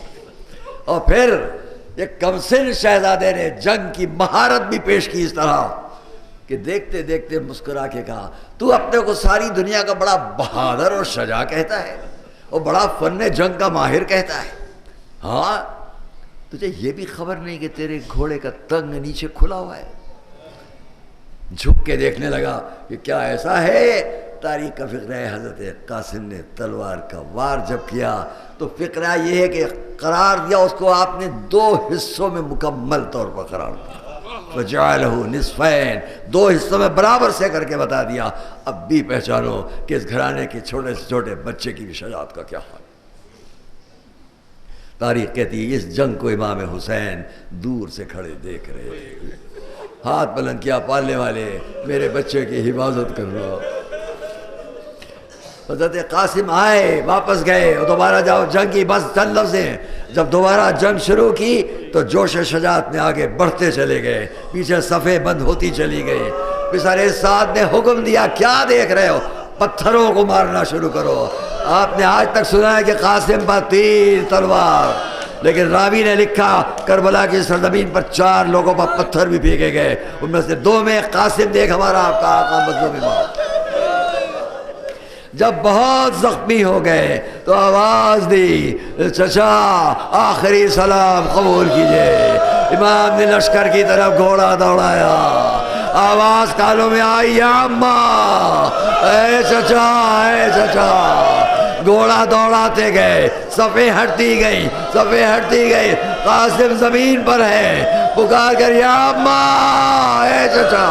اور پھر ایک کمسن شہزادے نے جنگ کی مہارت بھی پیش کی اس طرح کہ دیکھتے دیکھتے مسکرا کے کہا، تو اپنے کو ساری دنیا کا بڑا بہادر اور شجاع کہتا ہے اور بڑا فن جنگ کا ماہر کہتا ہے، ہاں تجھے یہ بھی خبر نہیں کہ تیرے گھوڑے کا تنگ نیچے کھلا ہوا ہے؟ جھک کے دیکھنے لگا کہ کیا ایسا ہے؟ تاریخ کا فقرہ ہے، حضرت قاسم نے تلوار کا وار جب کیا تو فقرہ یہ ہے کہ قرار دیا اس کو آپ نے 2 حصوں میں مکمل طور پر قرار دیا، فَجَعَلَهُ نِصْفَيْنِ، 2 حصوں میں برابر سے کر کے بتا دیا۔ اب بھی پہچانو کہ اس گھرانے کے چھوٹے سے چھوٹے بچے کی بھی شجاعت کا کیا حال۔ تاریخ کہتی ہے اس جنگ کو امام حسین دور سے کھڑے دیکھ رہے تھے، ہاتھ بلند کیا، پالنے والے میرے بچے کی حفاظت کر رہا۔ حضرت قاسم آئے، واپس گئے، دوبارہ جاؤ جنگ کی بس چند لفظ ہیں۔ جب دوبارہ جنگ شروع کی تو جوش شجاعت میں آگے بڑھتے چلے گئے، پیچھے صفیں بند ہوتی چلی گئی۔ پھر سارے ساتھ نے حکم دیا کیا دیکھ رہے ہو، پتھروں کو مارنا شروع کرو۔ آپ نے آج تک سنا ہے کہ قاسم پر تیر تلوار، لیکن راوی نے لکھا کربلا کی سرزمین پر 4 لوگوں پر پتھر بھی پھینکے گئے، ان میں سے 2 میں قاسم دیکھ ہمارا آپ کا آقا مظلوم امام۔ جب بہت زخمی ہو گئے تو آواز دی چچا آخری سلام قبول کیجئے۔ امام نے لشکر کی طرف گھوڑا دوڑایا، آواز کانوں میں آئی یا اماں، اے چچا اے چچا۔ گھوڑا دوڑاتے گئے، صفیں ہٹتی گئی، صفیں ہٹتی گئی، قاسم زمین پر ہے، پکار کر یا اماں اے چچا۔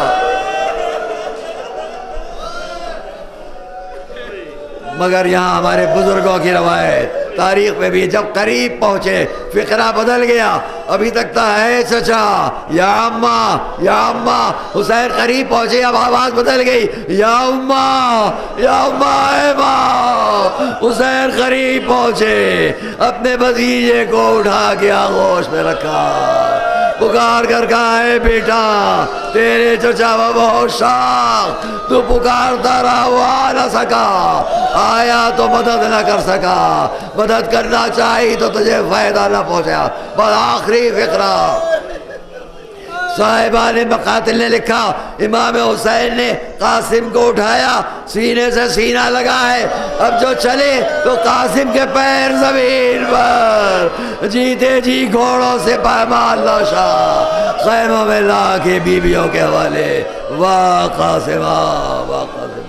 مگر یہاں ہمارے بزرگوں کی روایت تاریخ میں بھی جب قریب پہنچے فقرہ بدل گیا، ابھی تک تھا اے چچا یا اماں یا اماں، حسین قریب پہنچے اب آواز بدل گئی یا اماں یا اماں اے ماں۔ حسین قریب پہنچے، اپنے بھتیجے کو اٹھا کے آغوش میں رکھا، پکار کر کہا اے بیٹا تیرے چچا بہت شاخ، تو پکارتا رہا وہ آ نہ سکا، آیا تو مدد نہ کر سکا، مدد کرنا چاہی تو تجھے فائدہ نہ پہنچا۔ بس آخری فقرہ صاحبان مقاتل نے لکھا امام حسین نے قاسم کو اٹھایا، سینے سے سینہ لگا ہے، اب جو چلے تو قاسم کے پیر زمین پر، جیتے جی گھوڑوں سے پائمال لاشا خیموں میں لا کے بیویوں کے حوالے۔ واہ قاسم واہ قاسم۔